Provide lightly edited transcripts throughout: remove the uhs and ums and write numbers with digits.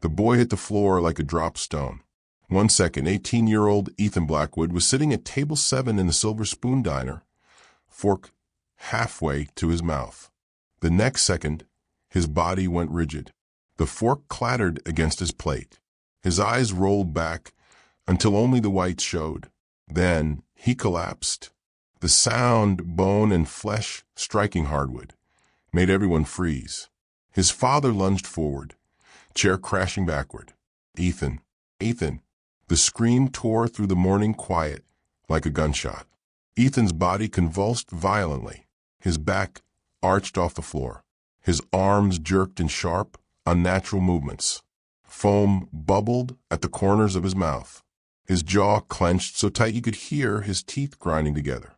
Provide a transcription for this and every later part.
The boy hit the floor like a dropped stone. 1 second, 18-year-old Ethan Blackwood was sitting at table 7 in the Silver Spoon Diner, fork halfway to his mouth. The next second, his body went rigid. The fork clattered against his plate. His eyes rolled back until only the whites showed. Then he collapsed. The sound, bone and flesh striking hardwood, made everyone freeze. His father lunged forward, chair crashing backward. Ethan, Ethan. The scream tore through the morning quiet like a gunshot. Ethan's body convulsed violently. His back arched off the floor. His arms jerked in sharp, unnatural movements. Foam bubbled at the corners of his mouth. His jaw clenched so tight you could hear his teeth grinding together.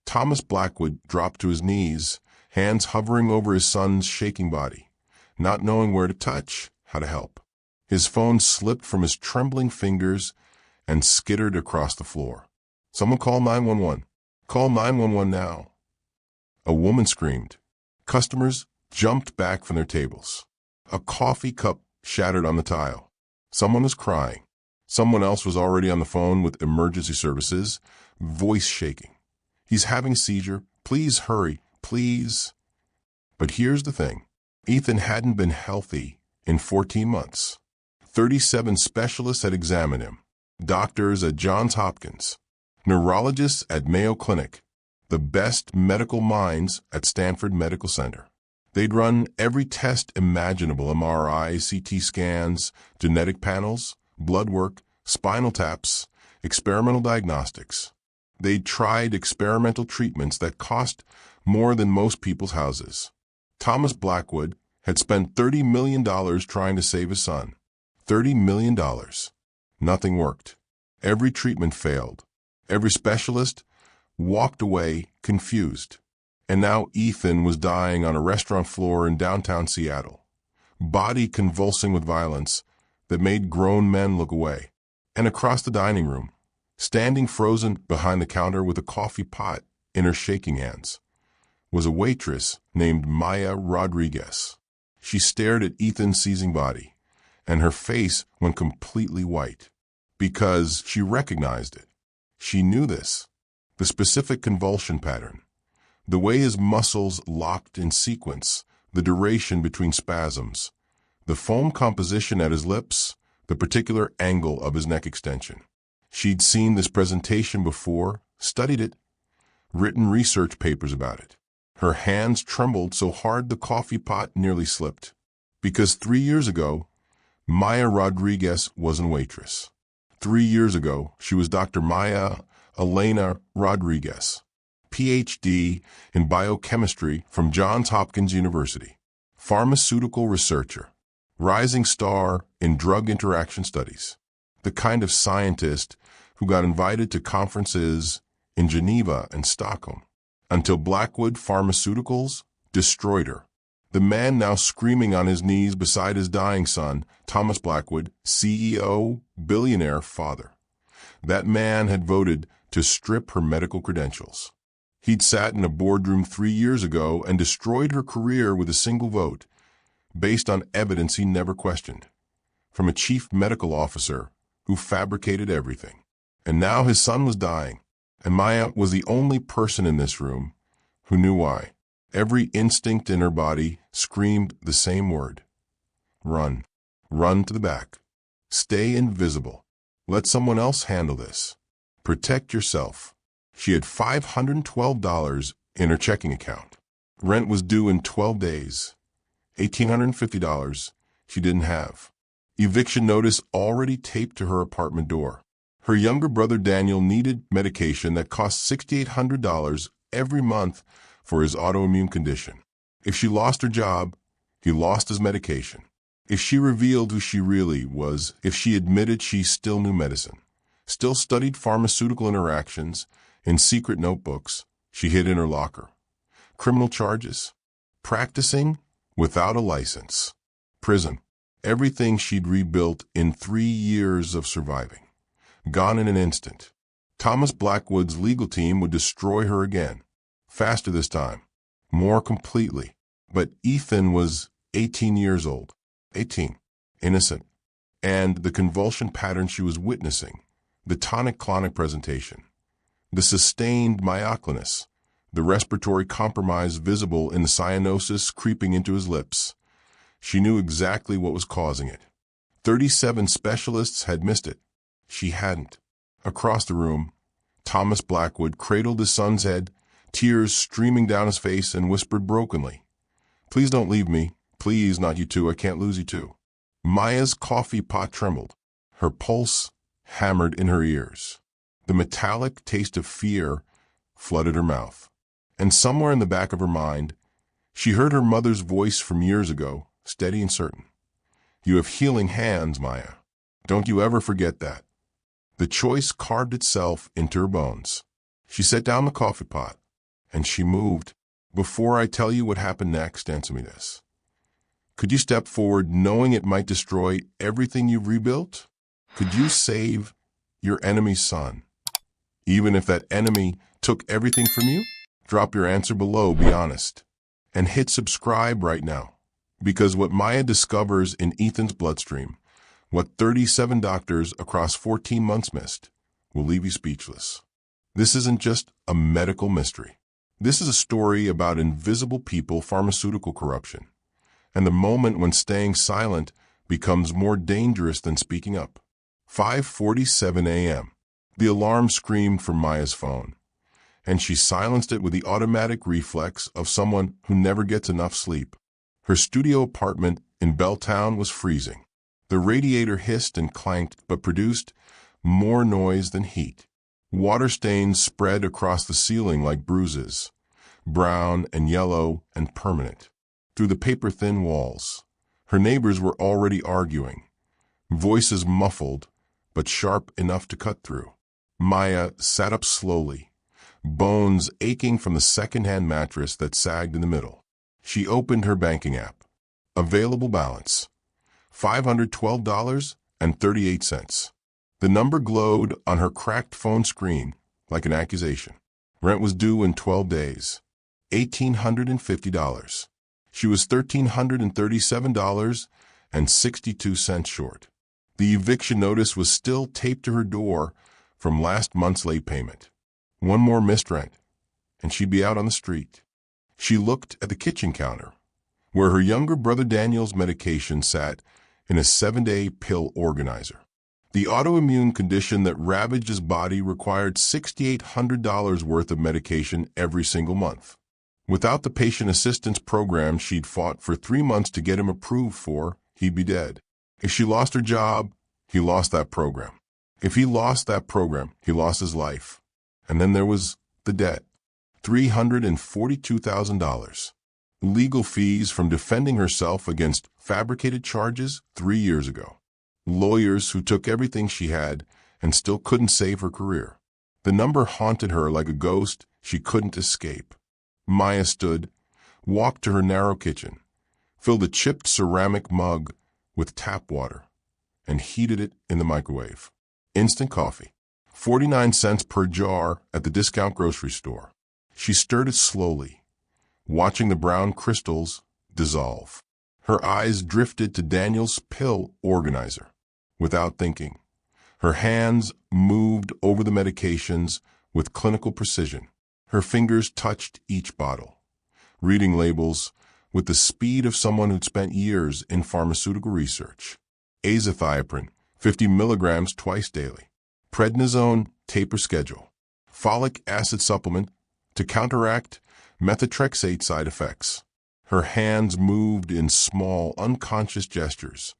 Thomas Blackwood dropped to his knees, hands hovering over his son's shaking body, not knowing where to touch, how to help. His phone slipped from his trembling fingers and skittered across the floor. Someone call 911. Call 911 now. A woman screamed. Customers jumped back from their tables. A coffee cup shattered on the tile. Someone was crying. Someone else was already on the phone with emergency services, voice shaking. He's having a seizure. Please hurry, please. But here's the thing. Ethan hadn't been healthy in 14 months. 37 specialists had examined him. Doctors at Johns Hopkins, neurologists at Mayo Clinic, the best medical minds at Stanford Medical Center. They'd run every test imaginable: MRI, CT scans, genetic panels, blood work, spinal taps, experimental diagnostics. They'd tried experimental treatments that cost more than most people's houses. Thomas Blackwood had spent $30 million trying to save his son. $30 million. Nothing worked. Every treatment failed. Every specialist walked away confused. And now Ethan was dying on a restaurant floor in downtown Seattle, body convulsing with violence that made grown men look away. And across the dining room, standing frozen behind the counter with a coffee pot in her shaking hands, was a waitress named Maya Rodriguez. She stared at Ethan's seizing body, and her face went completely white, because she recognized it. She knew this, the specific convulsion pattern, the way his muscles locked in sequence, the duration between spasms, the foam composition at his lips, the particular angle of his neck extension. She'd seen this presentation before, studied it, written research papers about it. Her hands trembled so hard the coffee pot nearly slipped. Because 3 years ago, Maya Rodriguez wasn't Waitress. 3 years ago, she was Dr. Maya Elena Rodriguez, Ph.D. in biochemistry from Johns Hopkins University, pharmaceutical researcher, rising star in drug interaction studies, the kind of scientist who got invited to conferences in Geneva and Stockholm, until Blackwood Pharmaceuticals destroyed her. The man now screaming on his knees beside his dying son, Thomas Blackwood, CEO, billionaire father. That man had voted to strip her medical credentials. He'd sat in a boardroom 3 years ago and destroyed her career with a single vote, based on evidence he never questioned, from a chief medical officer who fabricated everything. And now his son was dying, and Maya was the only person in this room who knew why. Every instinct in her body screamed the same word. Run. Run to the back. Stay invisible. Let someone else handle this. Protect yourself. She had $512 in her checking account. Rent was due in 12 days. $1,850 she didn't have. Eviction notice already taped to her apartment door. Her younger brother Daniel needed medication that cost $6,800 every month for his autoimmune condition. If she lost her job, he lost his medication. If she revealed who she really was, if she admitted she still knew medicine, still studied pharmaceutical interactions in secret notebooks she hid in her locker. Criminal charges, practicing without a license, prison, everything she'd rebuilt in 3 years of surviving, gone in an instant. Thomas Blackwood's legal team would destroy her again, faster this time, more completely. But Ethan was 18 years old, 18, innocent, and the convulsion pattern she was witnessing, the tonic-clonic presentation, the sustained myoclonus, the respiratory compromise visible in the cyanosis creeping into his lips. She knew exactly what was causing it. 37 specialists had missed it. She hadn't. Across the room, Thomas Blackwood cradled his son's head, tears streaming down his face, and whispered brokenly, "Please don't leave me. Please, not you too. I can't lose you too." Maya's coffee pot trembled. Her pulse hammered in her ears. The metallic taste of fear flooded her mouth. And somewhere in the back of her mind, she heard her mother's voice from years ago, steady and certain. "You have healing hands, Maya. Don't you ever forget that." The choice carved itself into her bones. She set down the coffee pot, and she moved. "Before I tell you what happened next, answer me this. Could you step forward knowing it might destroy everything you've rebuilt? Could you save your enemy's son, even if that enemy took everything from you?" Drop your answer below, be honest. And hit subscribe right now. Because what Maya discovers in Ethan's bloodstream, what 37 doctors across 14 months missed, will leave you speechless. This isn't just a medical mystery. This is a story about invisible people, pharmaceutical corruption, and the moment when staying silent becomes more dangerous than speaking up. 5:47 a.m. The alarm screamed from Maya's phone, and she silenced it with the automatic reflex of someone who never gets enough sleep. Her studio apartment in Belltown was freezing. The radiator hissed and clanked but produced more noise than heat. Water stains spread across the ceiling like bruises, brown and yellow and permanent. Through the paper-thin walls, her neighbors were already arguing, voices muffled but sharp enough to cut through. Maya sat up slowly, bones aching from the second-hand mattress that sagged in the middle. She opened her banking app. Available balance, $512.38. The number glowed on her cracked phone screen like an accusation. Rent was due in 12 days, $1,850. She was $1,337.62 short. The eviction notice was still taped to her door from last month's late payment. One more missed rent, and she'd be out on the street. She looked at the kitchen counter, where her younger brother Daniel's medication sat in a 7-day pill organizer. The autoimmune condition that ravaged his body required $6,800 worth of medication every single month. Without the patient assistance program she'd fought for 3 months to get him approved for, he'd be dead. If she lost her job, he lost that program. If he lost that program, he lost his life. And then there was the debt, $342,000. Legal fees from defending herself against fabricated charges 3 years ago. Lawyers who took everything she had and still couldn't save her career. The number haunted her like a ghost she couldn't escape. Maya stood, walked to her narrow kitchen, filled a chipped ceramic mug with tap water, and heated it in the microwave. Instant coffee, 49 cents per jar at the discount grocery store. She stirred it slowly, watching the brown crystals dissolve. Her eyes drifted to Daniel's pill organizer. Without thinking, her hands moved over the medications with clinical precision. Her fingers touched each bottle, reading labels with the speed of someone who'd spent years in pharmaceutical research. Azathioprine, 50 milligrams twice daily. Prednisone taper schedule. Folic acid supplement to counteract methotrexate side effects. Her hands moved in small, unconscious gestures,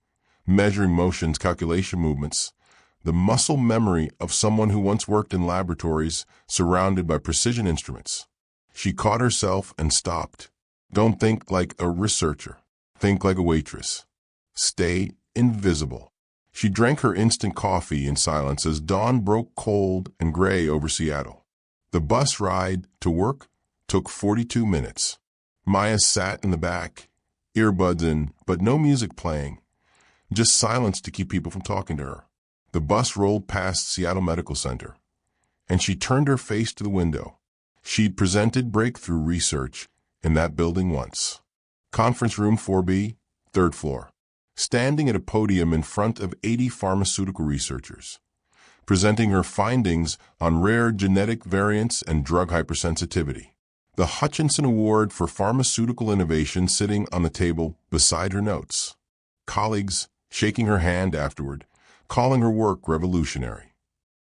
measuring motions, calculation movements, the muscle memory of someone who once worked in laboratories surrounded by precision instruments. She caught herself and stopped. Don't think like a researcher. Think like a waitress. Stay invisible. She drank her instant coffee in silence as dawn broke cold and gray over Seattle. The bus ride to work took 42 minutes. Maya sat in the back, earbuds in, but no music playing, just silence to keep people from talking to her. The bus rolled past Seattle Medical Center, and she turned her face to the window. She'd presented breakthrough research in that building once. Conference room 4B, third floor. standing at a podium in front of 80 pharmaceutical researchers, presenting her findings on rare genetic variants and drug hypersensitivity. The Hutchinson Award for Pharmaceutical Innovation sitting on the table beside her notes. Colleagues shaking her hand afterward, calling her work revolutionary.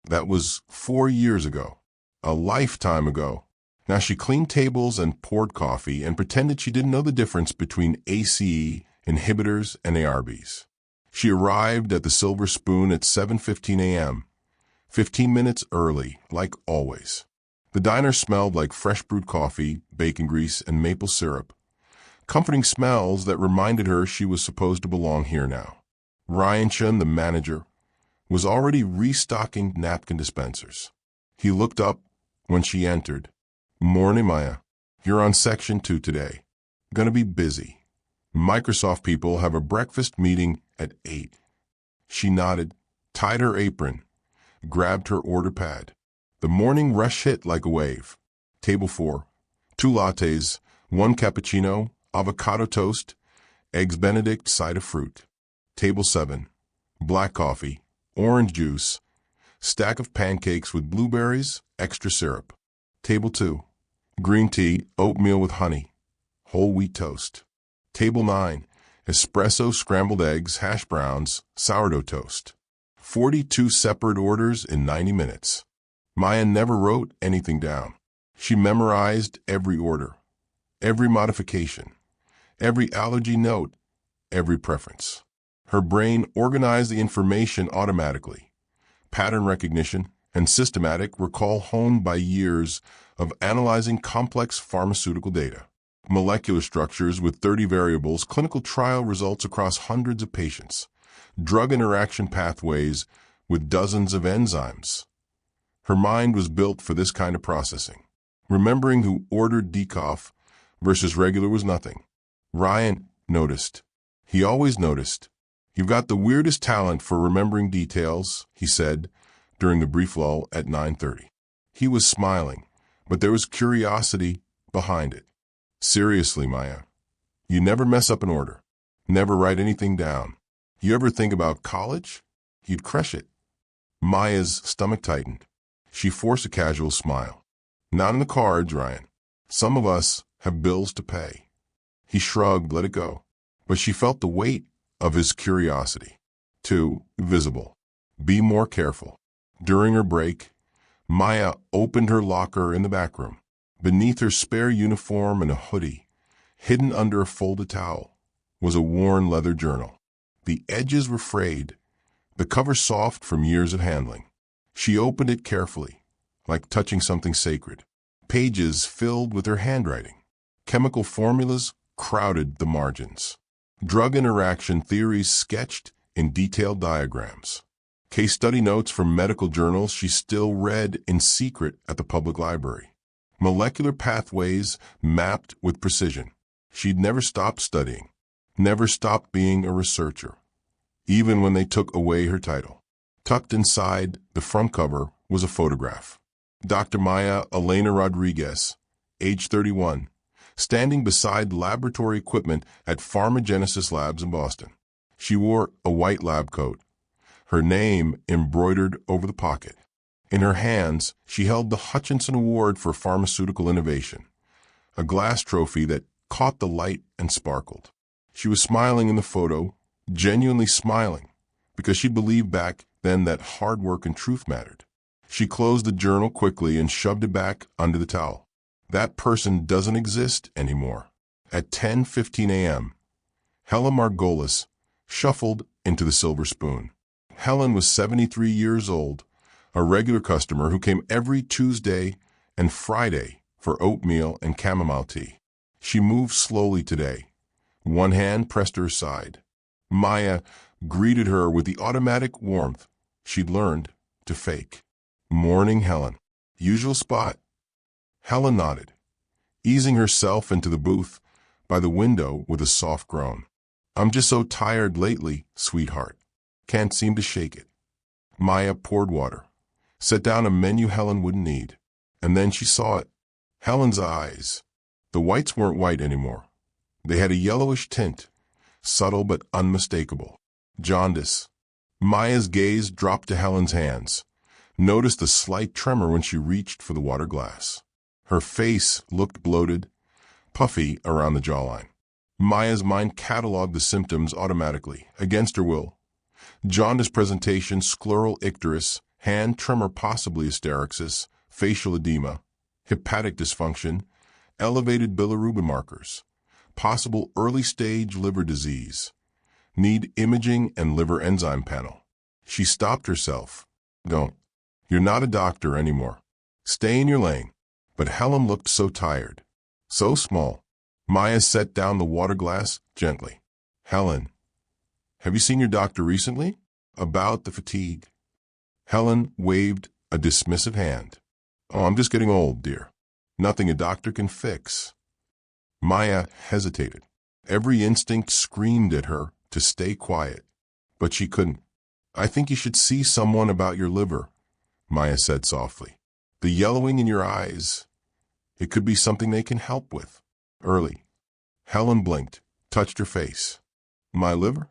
That was 4 years ago, a lifetime ago. Now she cleaned tables and poured coffee and pretended she didn't know the difference between ACE inhibitors and ARBs. She arrived at the Silver Spoon at 7:15 a.m., 15 minutes early, like always. The diner smelled like fresh brewed coffee, bacon grease, and maple syrup, comforting smells that reminded her she was supposed to belong here now. Ryan Chun, the manager, was already restocking napkin dispensers. He looked up when she entered. "Morning, Maya. You're on Section 2 today. Gonna be busy. Microsoft people have a breakfast meeting at 8. She nodded, tied her apron, grabbed her order pad. The morning rush hit like a wave. Table 4, 2 lattes, 1 cappuccino, avocado toast, eggs Benedict, side of fruit. Table 7, black coffee, orange juice, stack of pancakes with blueberries, extra syrup. Table 2, green tea, oatmeal with honey, whole wheat toast. Table 9, espresso, scrambled eggs, hash browns, sourdough toast. 42 separate orders in 90 minutes. Maya never wrote anything down. She memorized every order, every modification, every allergy note, every preference. Her brain organized the information automatically. Pattern recognition and systematic recall honed by years of analyzing complex pharmaceutical data. Molecular structures with 30 variables, clinical trial results across hundreds of patients, drug interaction pathways with dozens of enzymes. Her mind was built for this kind of processing. Remembering who ordered decaf versus regular was nothing. Ryan noticed. He always noticed. "You've got the weirdest talent for remembering details," he said during the brief lull at 9:30. He was smiling, but there was curiosity behind it. "Seriously, Maya, you never mess up an order. Never write anything down. You ever think about college? You'd crush it." Maya's stomach tightened. She forced a casual smile. "Not in the cards, Ryan. Some of us have bills to pay." He shrugged, let it go. But she felt the weight of his curiosity. Too visible. Be more careful. During her break, Maya opened her locker in the back room. Beneath her spare uniform and a hoodie, hidden under a folded towel, was a worn leather journal. The edges were frayed, the cover soft from years of handling. She opened it carefully, like touching something sacred. Pages filled with her handwriting. Chemical formulas crowded the margins. Drug interaction theories sketched in detailed diagrams. Case study notes from medical journals she still read in secret at the public library. Molecular pathways mapped with precision. She'd never stopped studying, never stopped being a researcher, even when they took away her title. Tucked inside the front cover was a photograph. Dr. Maya Elena Rodriguez, age 31, standing beside laboratory equipment at Pharmagenesis Labs in Boston. She wore a white lab coat, her name embroidered over the pocket. In her hands, she held the Hutchinson Award for Pharmaceutical Innovation, a glass trophy that caught the light and sparkled. She was smiling in the photo, genuinely smiling, because she believed back then that hard work and truth mattered. She closed the journal quickly and shoved it back under the towel. That person doesn't exist anymore. At 10:15 a.m., Helen Margolis shuffled into the Silver Spoon. Helen was 73 years old, a regular customer who came every Tuesday and Friday for oatmeal and chamomile tea. She moved slowly today. One hand pressed to her side. Maya greeted her with the automatic warmth she'd learned to fake. "Morning, Helen. Usual spot?" Helen nodded, easing herself into the booth by the window with a soft groan. "I'm just so tired lately, sweetheart. Can't seem to shake it." Maya poured water, set down a menu Helen wouldn't need, and then she saw it. Helen's eyes. The whites weren't white anymore. They had a yellowish tint, subtle but unmistakable. Jaundice. Maya's gaze dropped to Helen's hands. Noticed a slight tremor when she reached for the water glass. Her face looked bloated, puffy around the jawline. Maya's mind cataloged the symptoms automatically, against her will. Jaundice presentation, scleral icterus, hand tremor, possibly hysterexis, facial edema, hepatic dysfunction, elevated bilirubin markers, possible early-stage liver disease, need imaging and liver enzyme panel. She stopped herself. Don't. You're not a doctor anymore. Stay in your lane. But Helen looked so tired, so small. Maya set down the water glass gently. Helen, have you seen your doctor recently? About the fatigue. Helen waved a dismissive hand. Oh, I'm just getting old, dear. Nothing a doctor can fix. Maya hesitated. Every instinct screamed at her to stay quiet, but she couldn't. I think you should see someone about your liver, Maya said softly. The yellowing in your eyes, it could be something they can help with. Early. Helen blinked, touched her face. My liver?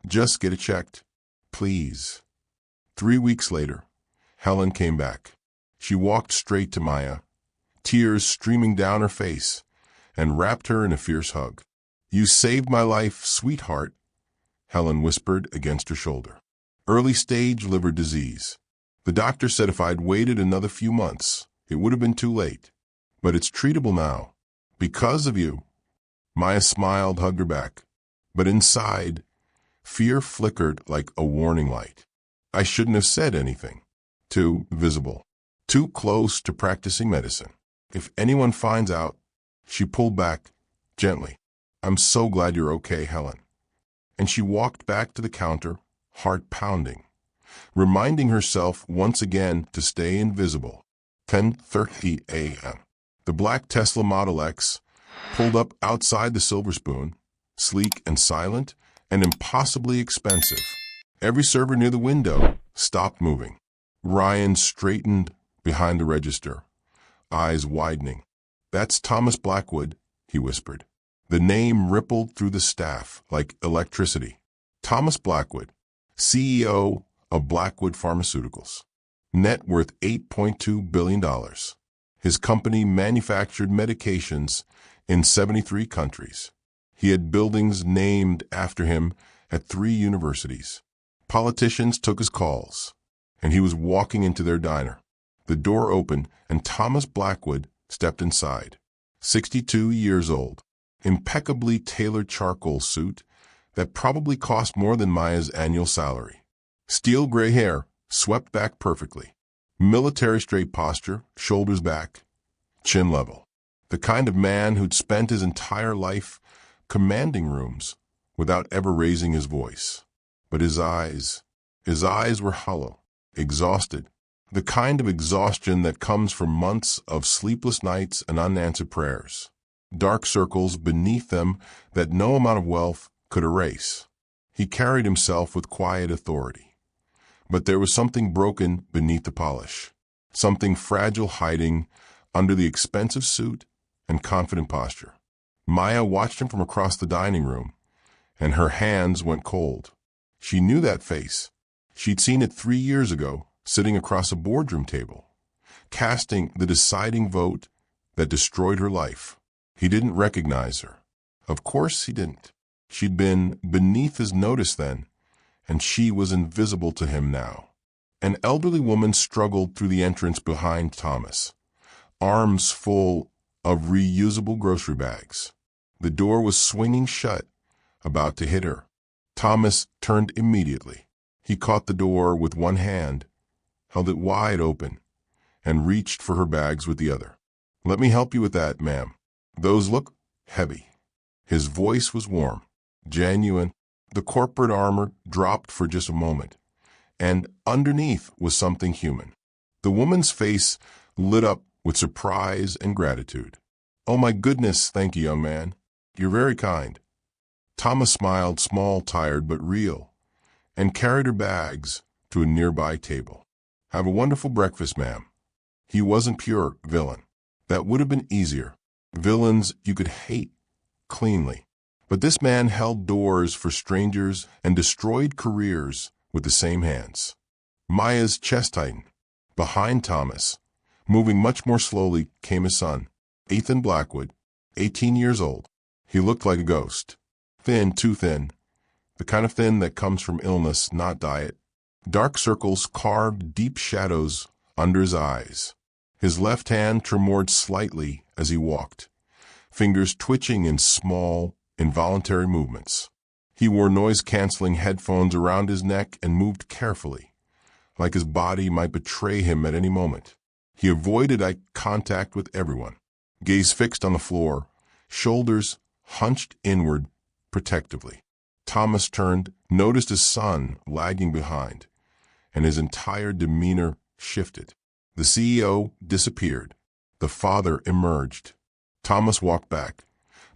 Just get it checked. Please. 3 weeks later, Helen came back. She walked straight to Maya, tears streaming down her face, and wrapped her in a fierce hug. You saved my life, sweetheart, Helen whispered against her shoulder. Early-stage liver disease. The doctor said if I'd waited another few months, it would have been too late. But it's treatable now. Because of you. Maya smiled, hugged her back. But inside, fear flickered like a warning light. I shouldn't have said anything. Too visible. Too close to practicing medicine. If anyone finds out, she pulled back, gently. I'm so glad you're okay, Helen. And she walked back to the counter, heart pounding, reminding herself once again to stay invisible. 10:30 a.m. The black Tesla Model X pulled up outside the Silver Spoon, sleek and silent and impossibly expensive. Every server near the window stopped moving. Ryan straightened behind the register, eyes widening. That's Thomas Blackwood, he whispered. The name rippled through the staff like electricity. Thomas Blackwood, CEO of Blackwood Pharmaceuticals. Net worth $8.2 billion. His company manufactured medications in 73 countries. He had buildings named after him at 3 universities. Politicians took his calls, and he was walking into their diner. The door opened, and Thomas Blackwood stepped inside. 62 years old, impeccably tailored charcoal suit that probably cost more than Maya's annual salary. Steel gray hair swept back perfectly. Military straight posture, shoulders back, chin level. The kind of man who'd spent his entire life commanding rooms without ever raising his voice. But his eyes were hollow, exhausted. The kind of exhaustion that comes from months of sleepless nights and unanswered prayers. Dark circles beneath them that no amount of wealth could erase. He carried himself with quiet authority. But there was something broken beneath the polish, something fragile hiding under the expensive suit and confident posture. Maya watched him from across the dining room, and her hands went cold. She knew that face. She'd seen it 3 years ago, sitting across a boardroom table, casting the deciding vote that destroyed her life. He didn't recognize her. Of course he didn't. She'd been beneath his notice then, and she was invisible to him now. An elderly woman struggled through the entrance behind Thomas, arms full of reusable grocery bags. The door was swinging shut, about to hit her. Thomas turned immediately. He caught the door with one hand, held it wide open, and reached for her bags with the other. Let me help you with that, ma'am. Those look heavy. His voice was warm, genuine. The corporate armor dropped for just a moment, and underneath was something human. The woman's face lit up with surprise and gratitude. Oh my goodness, thank you, young man. You're very kind. Thomas smiled, small, tired, but real, and carried her bags to a nearby table. Have a wonderful breakfast, ma'am. He wasn't pure villain. That would have been easier. Villains you could hate cleanly. But this man held doors for strangers and destroyed careers with the same hands. Maya's chest tightened. Behind Thomas, moving much more slowly, came his son, Ethan Blackwood, 18 years old. He looked like a ghost. Thin, too thin. The kind of thin that comes from illness, not diet. Dark circles carved deep shadows under his eyes. His left hand tremored slightly as he walked, fingers twitching in small, involuntary movements. He wore noise-canceling headphones around his neck and moved carefully, like his body might betray him at any moment. He avoided eye contact with everyone, gaze fixed on the floor, shoulders hunched inward protectively. Thomas turned, noticed his son lagging behind, and his entire demeanor shifted. The CEO disappeared. The father emerged. Thomas walked back,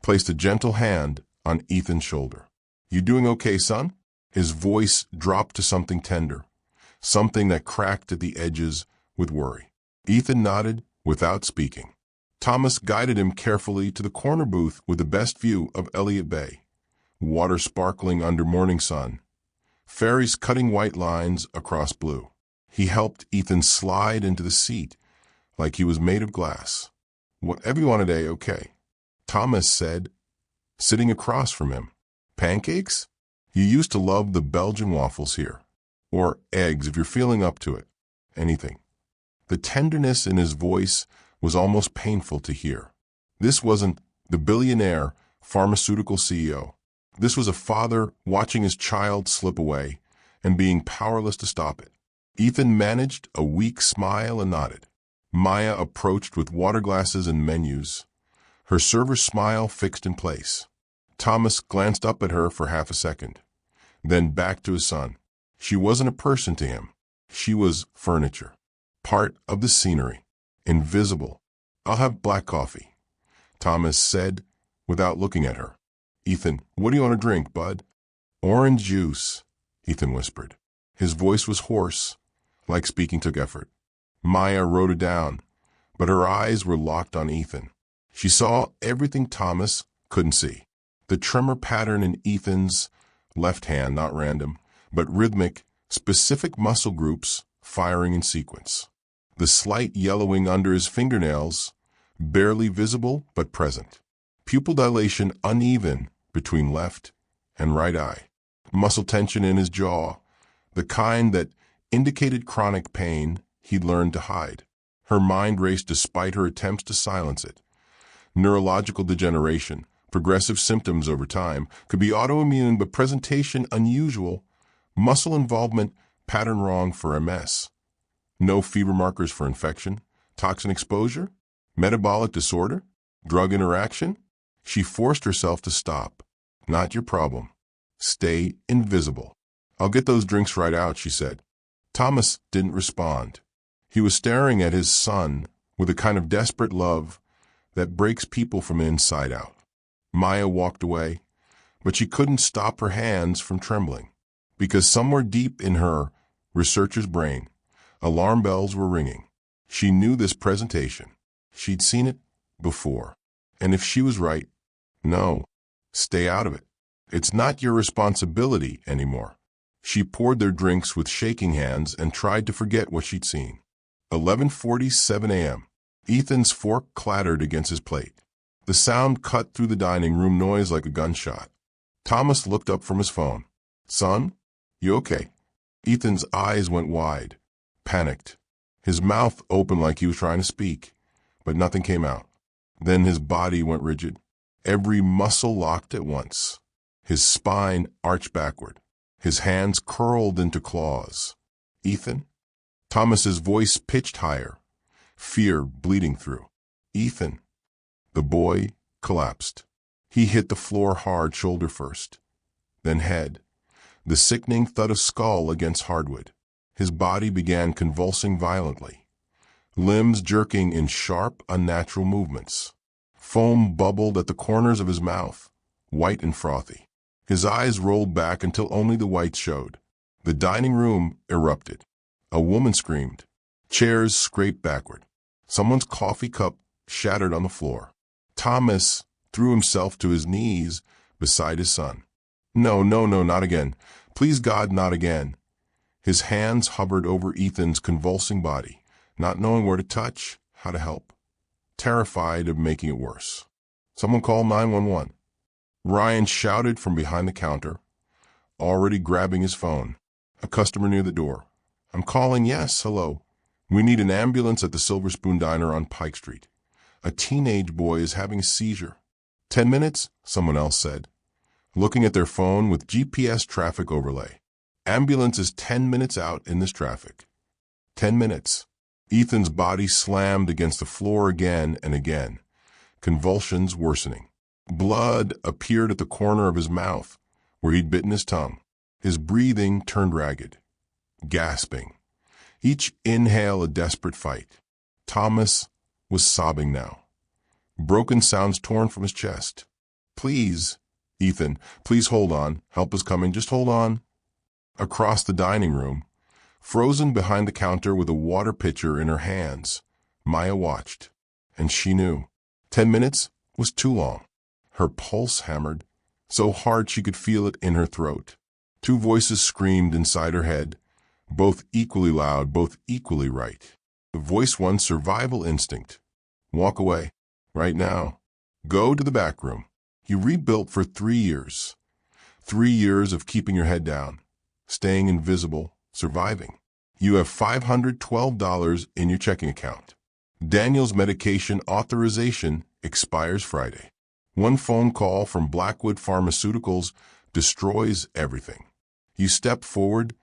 placed a gentle hand on Ethan's shoulder. "You doing okay, son?" His voice dropped to something tender, something that cracked at the edges with worry. Ethan nodded without speaking. Thomas guided him carefully to the corner booth with the best view of Elliott Bay, water sparkling under morning sun, ferries cutting white lines across blue. He helped Ethan slide into the seat like he was made of glass. "Whatever you want today, okay," Thomas said, sitting across from him. "Pancakes? You used to love the Belgian waffles here. Or eggs if you're feeling up to it. Anything." The tenderness in his voice was almost painful to hear. This wasn't the billionaire pharmaceutical CEO. This was a father watching his child slip away and being powerless to stop it. Ethan managed a weak smile and nodded. Maya approached with water glasses and menus, her server's smile fixed in place. Thomas glanced up at her for half a second, then back to his son. She wasn't a person to him. She was furniture, part of the scenery, invisible. "I'll have black coffee," Thomas said without looking at her. "Ethan, what do you want to drink, bud?" "Orange juice," Ethan whispered. His voice was hoarse, like speaking took effort. Maya wrote it down, but her eyes were locked on Ethan. She saw everything Thomas couldn't see. The tremor pattern in Ethan's left hand, not random, but rhythmic, specific muscle groups firing in sequence. The slight yellowing under his fingernails, barely visible but present. Pupil dilation uneven between left and right eye. Muscle tension in his jaw, the kind that indicated chronic pain he'd learned to hide. Her mind raced despite her attempts to silence it. Neurological degeneration, progressive symptoms over time, could be autoimmune but presentation unusual. Muscle involvement, pattern wrong for MS. No fever markers for infection, toxin exposure, metabolic disorder, drug interaction. She forced herself to stop. "Not your problem. Stay invisible." "I'll get those drinks right out," she said. Thomas didn't respond. He was staring at his son with a kind of desperate love that breaks people from inside out. Maya walked away, but she couldn't stop her hands from trembling, because somewhere deep in her researcher's brain, alarm bells were ringing. She knew this presentation. She'd seen it before. And if she was right, no, stay out of it. It's not your responsibility anymore. She poured their drinks with shaking hands and tried to forget what she'd seen. 11:47 a.m. Ethan's fork clattered against his plate. The sound cut through the dining room noise like a gunshot. Thomas looked up from his phone. "Son, you okay?" Ethan's eyes went wide, panicked. His mouth opened like he was trying to speak, but nothing came out. Then his body went rigid. Every muscle locked at once. His spine arched backward. His hands curled into claws. "Ethan?" Thomas's voice pitched higher, fear bleeding through. "Ethan." The boy collapsed. He hit the floor hard, shoulder first, then head, the sickening thud of skull against hardwood. His body began convulsing violently, limbs jerking in sharp, unnatural movements. Foam bubbled at the corners of his mouth, white and frothy. His eyes rolled back until only the whites showed. The dining room erupted. A woman screamed. Chairs scraped backward. Someone's coffee cup shattered on the floor. Thomas threw himself to his knees, beside his son. No, no, no, not again. Please, God, not again. His hands hovered over Ethan's convulsing body, not knowing where to touch, how to help, terrified of making it worse. Someone call 911. Ryan shouted from behind the counter, already grabbing his phone. A customer near the door. I'm calling, yes, hello. We need an ambulance at the Silver Spoon Diner on Pike Street. A teenage boy is having a seizure. 10 minutes, someone else said, looking at their phone with GPS traffic overlay. Ambulance is 10 minutes out in this traffic. 10 minutes. Ethan's body slammed against the floor again and again, convulsions worsening. Blood appeared at the corner of his mouth, where he'd bitten his tongue. His breathing turned ragged, gasping. Each inhale a desperate fight. Thomas was sobbing now. Broken sounds torn from his chest. Please, Ethan, please hold on. Help is coming. Just hold on. Across the dining room, frozen behind the counter with a water pitcher in her hands, Maya watched, and she knew. 10 minutes was too long. Her pulse hammered, so hard she could feel it in her throat. Two voices screamed inside her head, both equally loud, both equally right. Voice one, survival instinct. Walk away, right now. Go to the back room. You rebuilt for 3 years. 3 years of keeping your head down, staying invisible, surviving. You have $512 in your checking account. Daniel's medication authorization expires Friday. One phone call from Blackwood Pharmaceuticals destroys everything. You step forward,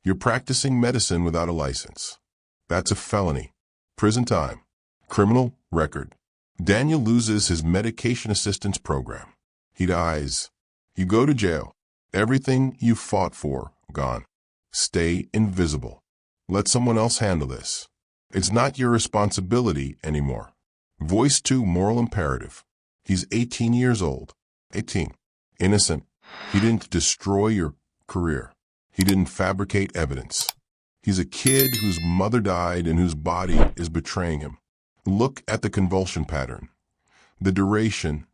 you're practicing medicine without a license. That's a felony. Prison time. Criminal record. Daniel loses his medication assistance program. He dies. You go to jail. Everything you fought for, gone. Stay invisible. Let someone else handle this. It's not your responsibility anymore. Voice 2, moral imperative. He's 18 years old. 18. Innocent. He didn't destroy your career. He didn't fabricate evidence. He's a kid whose mother died and whose body is betraying him. Look at the convulsion pattern, the duration,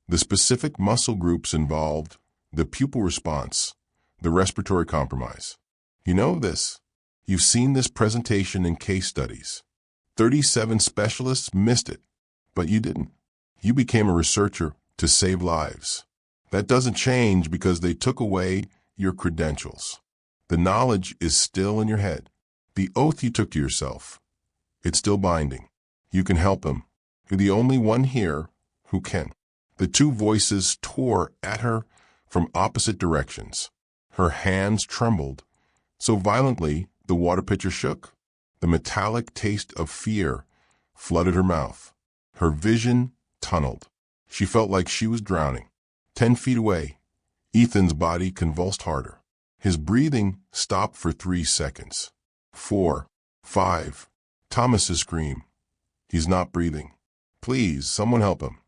the specific muscle groups involved, the pupil response, the respiratory compromise. You know this. You've seen this presentation in case studies. 37 specialists missed it, but you didn't. You became a researcher to save lives. That doesn't change because they took away your credentials. The knowledge is still in your head. The oath you took to yourself, it's still binding. You can help him. You're the only one here who can. The two voices tore at her from opposite directions. Her hands trembled so violently the water pitcher shook. The metallic taste of fear flooded her mouth. Her vision tunneled. She felt like she was drowning. 10 feet away, Ethan's body convulsed harder. His breathing stopped for 3 seconds. 4, 5. Thomas's scream. He's not breathing. Please, someone help him.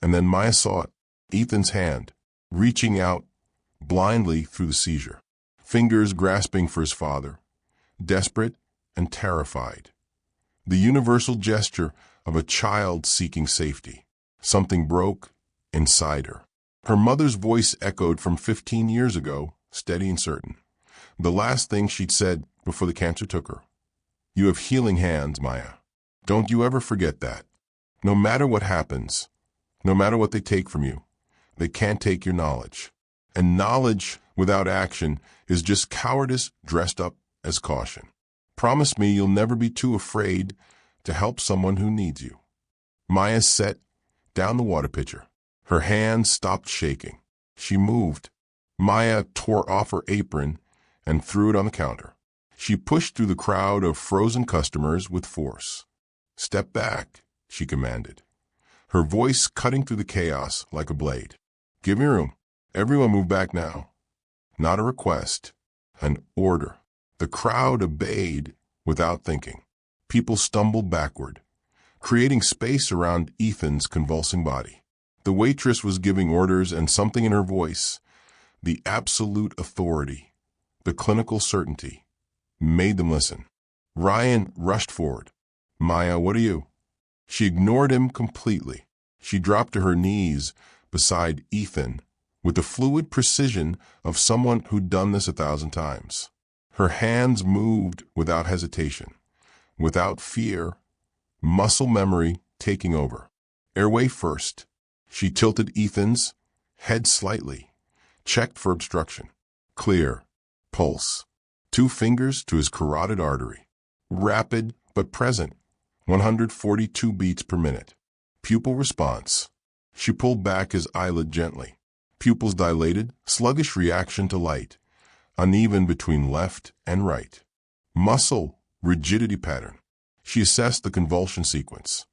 And then Maya saw it. Ethan's hand, reaching out blindly through the seizure. Fingers grasping for his father, desperate and terrified. The universal gesture of a child seeking safety. Something broke inside her. Her mother's voice echoed from 15 years ago, steady and certain. The last thing she'd said before the cancer took her. You have healing hands, Maya. Don't you ever forget that. No matter what happens, no matter what they take from you, they can't take your knowledge. And knowledge without action is just cowardice dressed up as caution. Promise me you'll never be too afraid to help someone who needs you. Maya set down the water pitcher. Her hands stopped shaking. She moved. Maya tore off her apron and threw it on the counter. She pushed through the crowd of frozen customers with force. Step back, she commanded, her voice cutting through the chaos like a blade. Give me room. Everyone move back now. Not a request, an order. The crowd obeyed without thinking. People stumbled backward, creating space around Ethan's convulsing body. The waitress was giving orders, and something in her voice, the absolute authority, the clinical certainty, made them listen. Ryan rushed forward. Maya, what are you? She ignored him completely. She dropped to her knees beside Ethan, with the fluid precision of someone who'd done this 1,000 times. Her hands moved without hesitation, without fear, muscle memory taking over. Airway first. She tilted Ethan's head slightly, checked for obstruction. Clear. Pulse. 2 fingers to his carotid artery. Rapid but present. 142 beats per minute. Pupil response. She pulled back his eyelid gently. Pupils dilated, sluggish reaction to light, uneven between left and right. Muscle rigidity pattern. She assessed the convulsion sequence.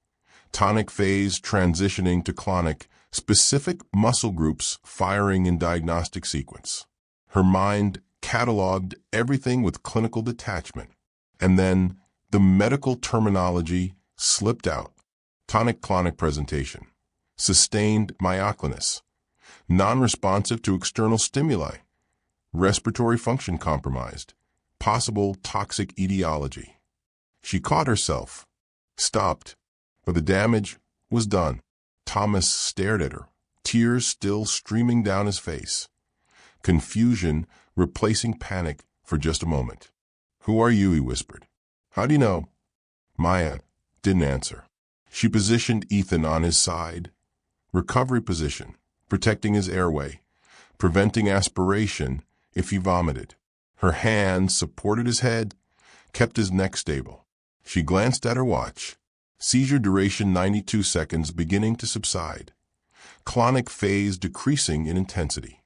Tonic phase transitioning to clonic, specific muscle groups firing in diagnostic sequence. Her mind cataloged everything with clinical detachment. And then the medical terminology slipped out. Tonic-clonic presentation. Sustained myoclonus. Non-responsive to external stimuli. Respiratory function compromised. Possible toxic etiology. She caught herself. Stopped. But the damage was done. Thomas stared at her, tears still streaming down his face. Confusion replacing panic for just a moment. "Who are you?" he whispered. "How do you know?" Maya didn't answer. She positioned Ethan on his side. Recovery position, protecting his airway, preventing aspiration if he vomited. Her hands supported his head, kept his neck stable. She glanced at her watch. Seizure duration 92 seconds beginning to subside. Clonic phase decreasing in intensity.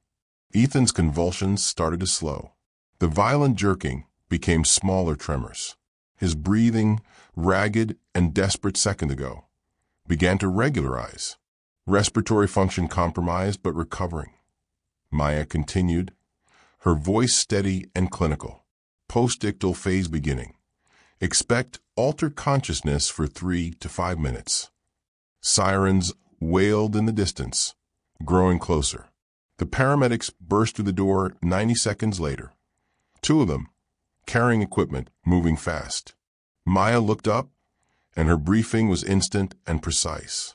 Ethan's convulsions started to slow. The violent jerking became smaller tremors. His breathing, ragged and desperate second ago, began to regularize. Respiratory function compromised but recovering. Maya continued, her voice steady and clinical. Postictal phase beginning. Expect altered consciousness for 3 to 5 minutes. Sirens wailed in the distance, growing closer. The paramedics burst through the door 90 seconds later. 2 of them, carrying equipment, moving fast. Maya looked up, and her briefing was instant and precise.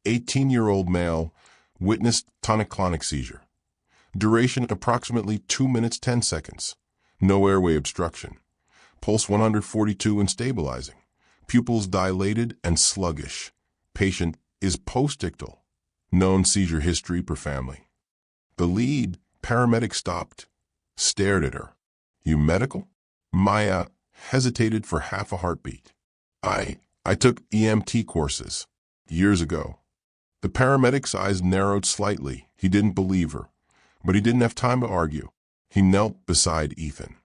18-year-old male witnessed tonic-clonic seizure. Duration approximately 2 minutes 10 seconds. No airway obstruction. Pulse 142 and stabilizing. Pupils dilated and sluggish. Patient is postictal. Known seizure history per family. The lead paramedic stopped, stared at her. "You medical?" Maya hesitated for half a heartbeat. I took EMT courses years ago." The paramedic's eyes narrowed slightly. He didn't believe her, but he didn't have time to argue. He knelt beside Ethan,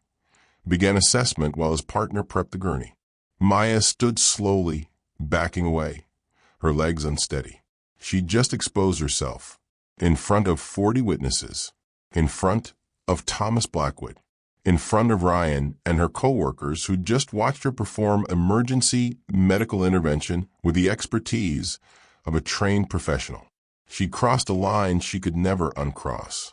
began assessment while his partner prepped the gurney. Maya stood slowly, backing away, her legs unsteady. She'd just exposed herself, in front of 40 witnesses, in front of Thomas Blackwood, in front of Ryan and her co-workers who'd just watched her perform emergency medical intervention with the expertise of a trained professional. She crossed a line she could never uncross.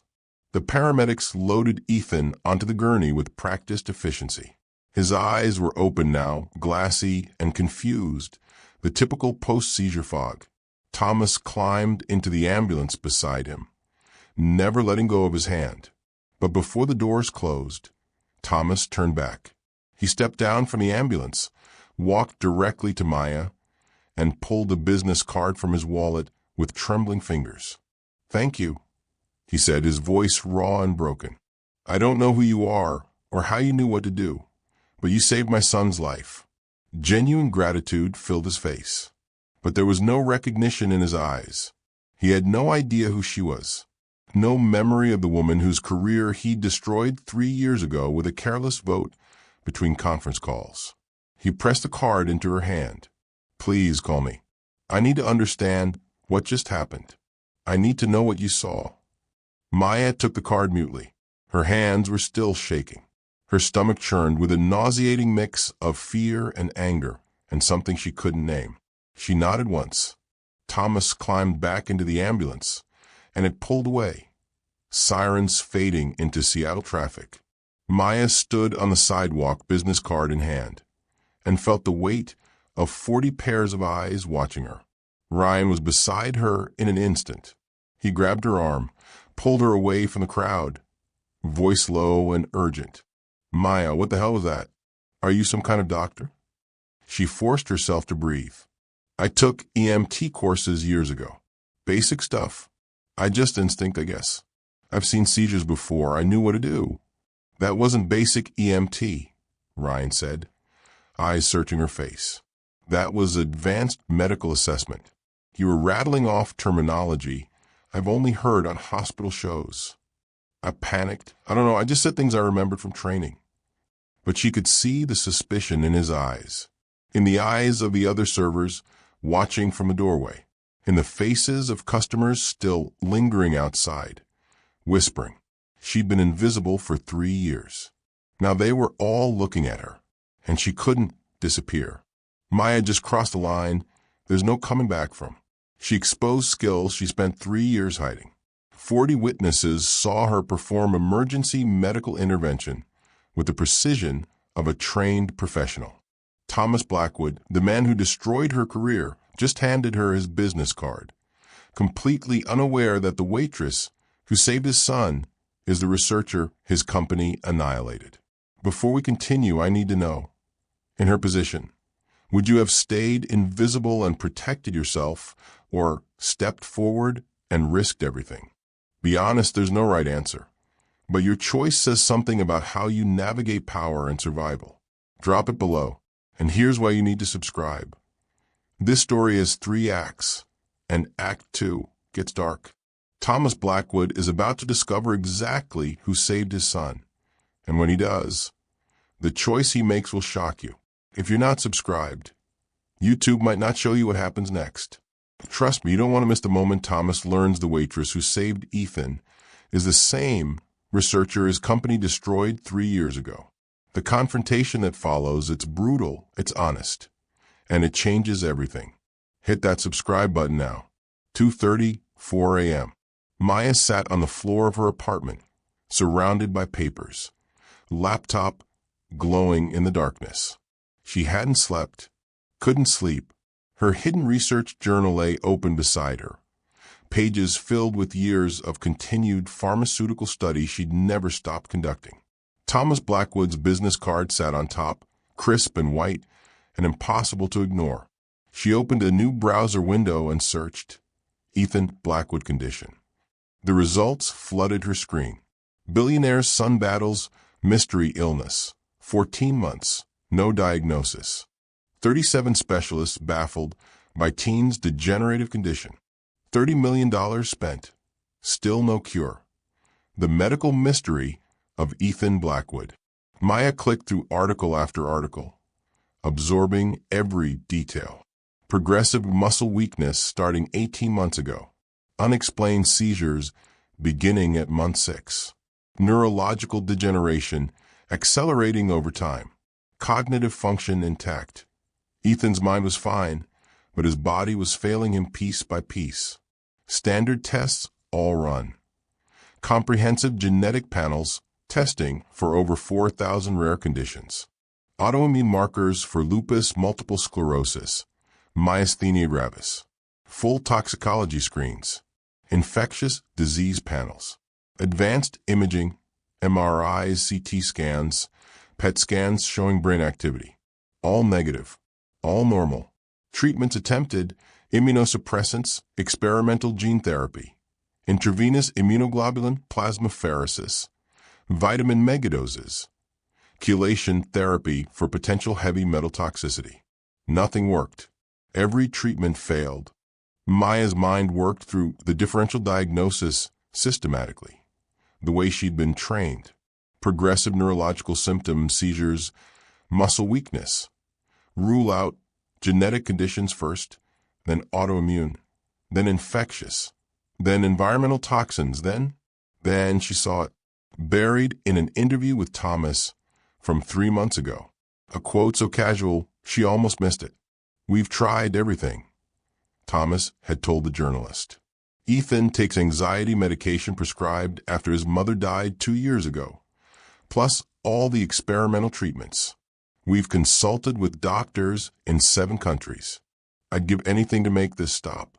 The paramedics loaded Ethan onto the gurney with practiced efficiency. His eyes were open now, glassy and confused, the typical post-seizure fog. Thomas climbed into the ambulance beside him, never letting go of his hand. But before the doors closed, Thomas turned back. He stepped down from the ambulance, walked directly to Maya, and pulled a business card from his wallet with trembling fingers. "Thank you," he said, his voice raw and broken. "I don't know who you are or how you knew what to do, but you saved my son's life." Genuine gratitude filled his face, but there was no recognition in his eyes. He had no idea who she was, no memory of the woman whose career he destroyed 3 years ago with a careless vote between conference calls. He pressed the card into her hand. "Please call me. I need to understand what just happened. I need to know what you saw." Maya took the card mutely. Her hands were still shaking. Her stomach churned with a nauseating mix of fear and anger and something she couldn't name. She nodded once. Thomas climbed back into the ambulance, and it pulled away, sirens fading into Seattle traffic. Maya stood on the sidewalk, business card in hand, and felt the weight of 40 pairs of eyes watching her. Ryan was beside her in an instant. He grabbed her arm, pulled her away from the crowd, voice low and urgent. "Maya, what the hell was that? Are you some kind of doctor?" She forced herself to breathe. "I took EMT courses years ago. Basic stuff. I just instinct, I guess. I've seen seizures before. I knew what to do." "That wasn't basic EMT," Ryan said, eyes searching her face. "That was advanced medical assessment. You were rattling off terminology I've only heard on hospital shows." I panicked. "I don't know, I just said things I remembered from training." But she could see the suspicion in his eyes, in the eyes of the other servers watching from the doorway, in the faces of customers still lingering outside, whispering. She'd been invisible for 3 years. Now they were all looking at her, and she couldn't disappear. Maya just crossed the line there's no coming back from. She exposed skills she spent 3 years hiding. 40 witnesses saw her perform emergency medical intervention with the precision of a trained professional. Thomas Blackwood, the man who destroyed her career, just handed her his business card, completely unaware that the waitress who saved his son is the researcher his company annihilated. Before we continue, I need to know, in her position, would you have stayed invisible and protected yourself, or stepped forward and risked everything? Be honest, there's no right answer. But your choice says something about how you navigate power and survival. Drop it below, and here's why you need to subscribe. This story has 3 acts, and Act 2 gets dark. Thomas Blackwood is about to discover exactly who saved his son, and when he does, the choice he makes will shock you. If you're not subscribed, YouTube might not show you what happens next. Trust me, you don't want to miss the moment Thomas learns the waitress who saved Ethan is the same researcher his company destroyed 3 years ago. The confrontation that follows, it's brutal, it's honest, and it changes everything. Hit that subscribe button now. 2:34 a.m. Maya sat on the floor of her apartment, surrounded by papers, laptop glowing in the darkness. She hadn't slept, couldn't sleep. Her hidden research journal lay open beside her, pages filled with years of continued pharmaceutical study she'd never stopped conducting. Thomas Blackwood's business card sat on top, crisp and white, and impossible to ignore. She opened a new browser window and searched Ethan Blackwood condition. The results flooded her screen. Billionaire's son battles mystery illness. 14 months, no diagnosis. 37 specialists baffled by teen's degenerative condition. $30 million spent. Still no cure. The medical mystery of Ethan Blackwood. Maya clicked through article after article, absorbing every detail. Progressive muscle weakness starting 18 months ago. Unexplained seizures beginning at month 6. Neurological degeneration accelerating over time. Cognitive function intact. Ethan's mind was fine, but his body was failing him piece by piece. Standard tests all run. Comprehensive genetic panels testing for over 4,000 rare conditions. Autoimmune markers for lupus, multiple sclerosis, myasthenia gravis. Full toxicology screens. Infectious disease panels. Advanced imaging, MRIs, CT scans, PET scans showing brain activity. All negative. All normal. Treatments attempted, immunosuppressants, experimental gene therapy, intravenous immunoglobulin plasmapheresis, vitamin megadoses, chelation therapy for potential heavy metal toxicity. Nothing worked. Every treatment failed. Maya's mind worked through the differential diagnosis systematically, the way she'd been trained. Progressive neurological symptoms, seizures, muscle weakness. Rule out genetic conditions first, then autoimmune, then infectious, then environmental toxins, then she saw it, buried in an interview with Thomas from 3 months ago. A quote so casual, she almost missed it. "We've tried everything," Thomas had told the journalist. Ethan takes anxiety medication prescribed after his mother died 2 years ago, plus all the experimental treatments. "We've consulted with doctors in 7 countries. I'd give anything to make this stop."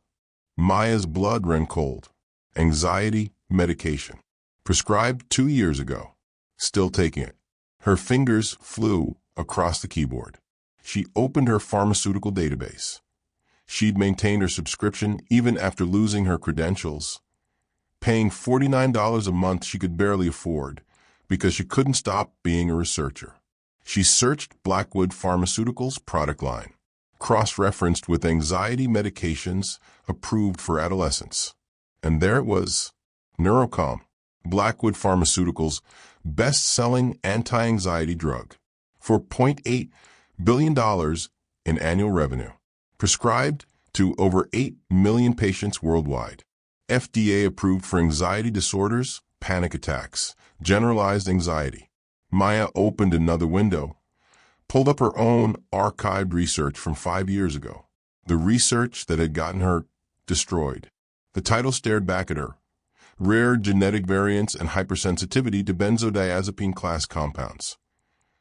Maya's blood ran cold. Anxiety medication. Prescribed 2 years ago. Still taking it. Her fingers flew across the keyboard. She opened her pharmaceutical database. She'd maintained her subscription even after losing her credentials, paying $49 a month she could barely afford because she couldn't stop being a researcher. She searched Blackwood Pharmaceuticals' product line, cross-referenced with anxiety medications approved for adolescents. And there it was, Neurocalm, Blackwood Pharmaceuticals' best-selling anti-anxiety drug, for $0.8 billion in annual revenue, prescribed to over 8 million patients worldwide. FDA approved for anxiety disorders, panic attacks, generalized anxiety. Maya opened another window, pulled up her own archived research from 5 years ago, the research that had gotten her destroyed. The title stared back at her. Rare genetic variants and hypersensitivity to benzodiazepine class compounds.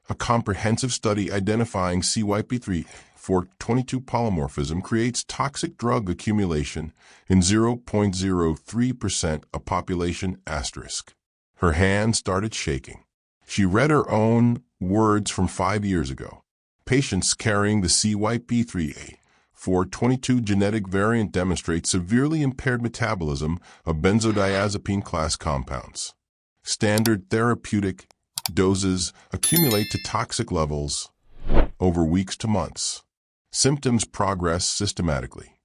A comprehensive study identifying CYP3 422 polymorphism creates toxic drug accumulation in 0.03% of population asterisk. Her hand started shaking. She read her own words from 5 years ago. Patients carrying the CYP3A 422 genetic variant demonstrate severely impaired metabolism of benzodiazepine class compounds. Standard therapeutic doses accumulate to toxic levels over weeks to months. Symptoms progress systematically.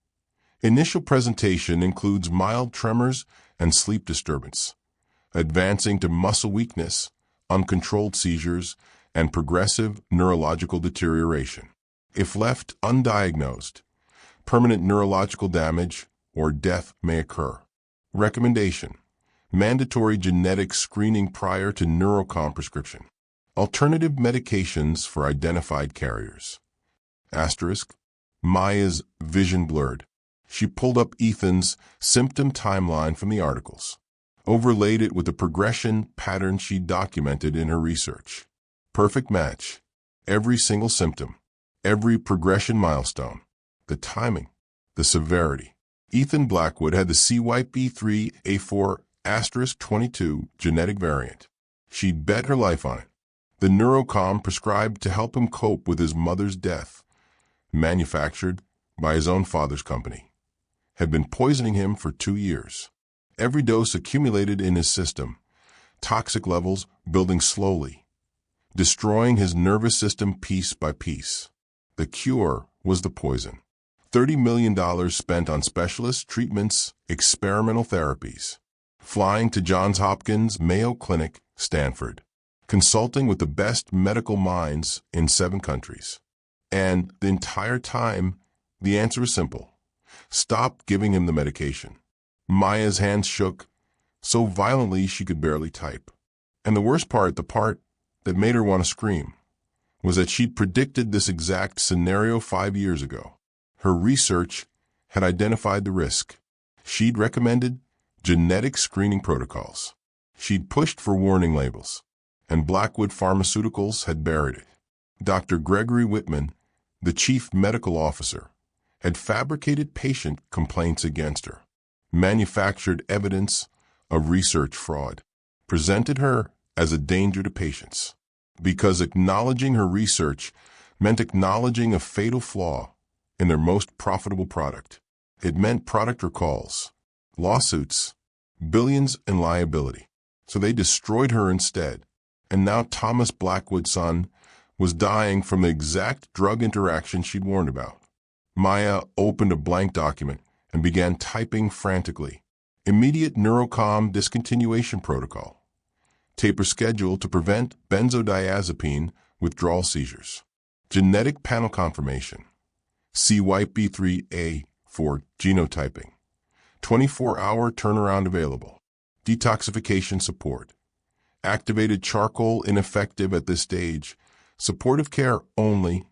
Initial presentation includes mild tremors and sleep disturbance, advancing to muscle weakness, uncontrolled seizures, and progressive neurological deterioration. If left undiagnosed, permanent neurological damage or death may occur. Recommendation: mandatory genetic screening prior to Neurocalm prescription. Alternative medications for identified carriers. Asterisk. Maya's vision blurred. She pulled up Ethan's symptom timeline from the articles, overlaid it with the progression pattern she documented in her research. Perfect match. Every single symptom, every progression milestone, the timing, the severity. Ethan Blackwood had the CYP3A4*22 genetic variant. She'd bet her life on it. The Neurocalm prescribed to help him cope with his mother's death, manufactured by his own father's company, had been poisoning him for 2 years. Every dose accumulated in his system, toxic levels building slowly, destroying his nervous system piece by piece. The cure was the poison. $30 million spent on specialist treatments, experimental therapies, flying to Johns Hopkins, Mayo Clinic, Stanford, consulting with the best medical minds in 7 countries. And the entire time, the answer was simple. Stop giving him the medication. Maya's hands shook so violently she could barely type. And the worst part, the part that made her want to scream, was that she'd predicted this exact scenario 5 years ago. Her research had identified the risk. She'd recommended genetic screening protocols. She'd pushed for warning labels, and Blackwood Pharmaceuticals had buried it. Dr. Gregory Whitman, the chief medical officer, had fabricated patient complaints against her, manufactured evidence of research fraud, presented her as a danger to patients, because acknowledging her research meant acknowledging a fatal flaw in their most profitable product. It meant product recalls, lawsuits, billions in liability. So they destroyed her instead. And now Thomas Blackwood's son was dying from the exact drug interaction she'd warned about. Maya opened a blank document and began typing frantically. Immediate Neurocalm discontinuation protocol. Taper schedule to prevent benzodiazepine withdrawal seizures. Genetic panel confirmation. CYP3A for genotyping. 24-hour turnaround available. Detoxification support. Activated charcoal ineffective at this stage. Supportive care only.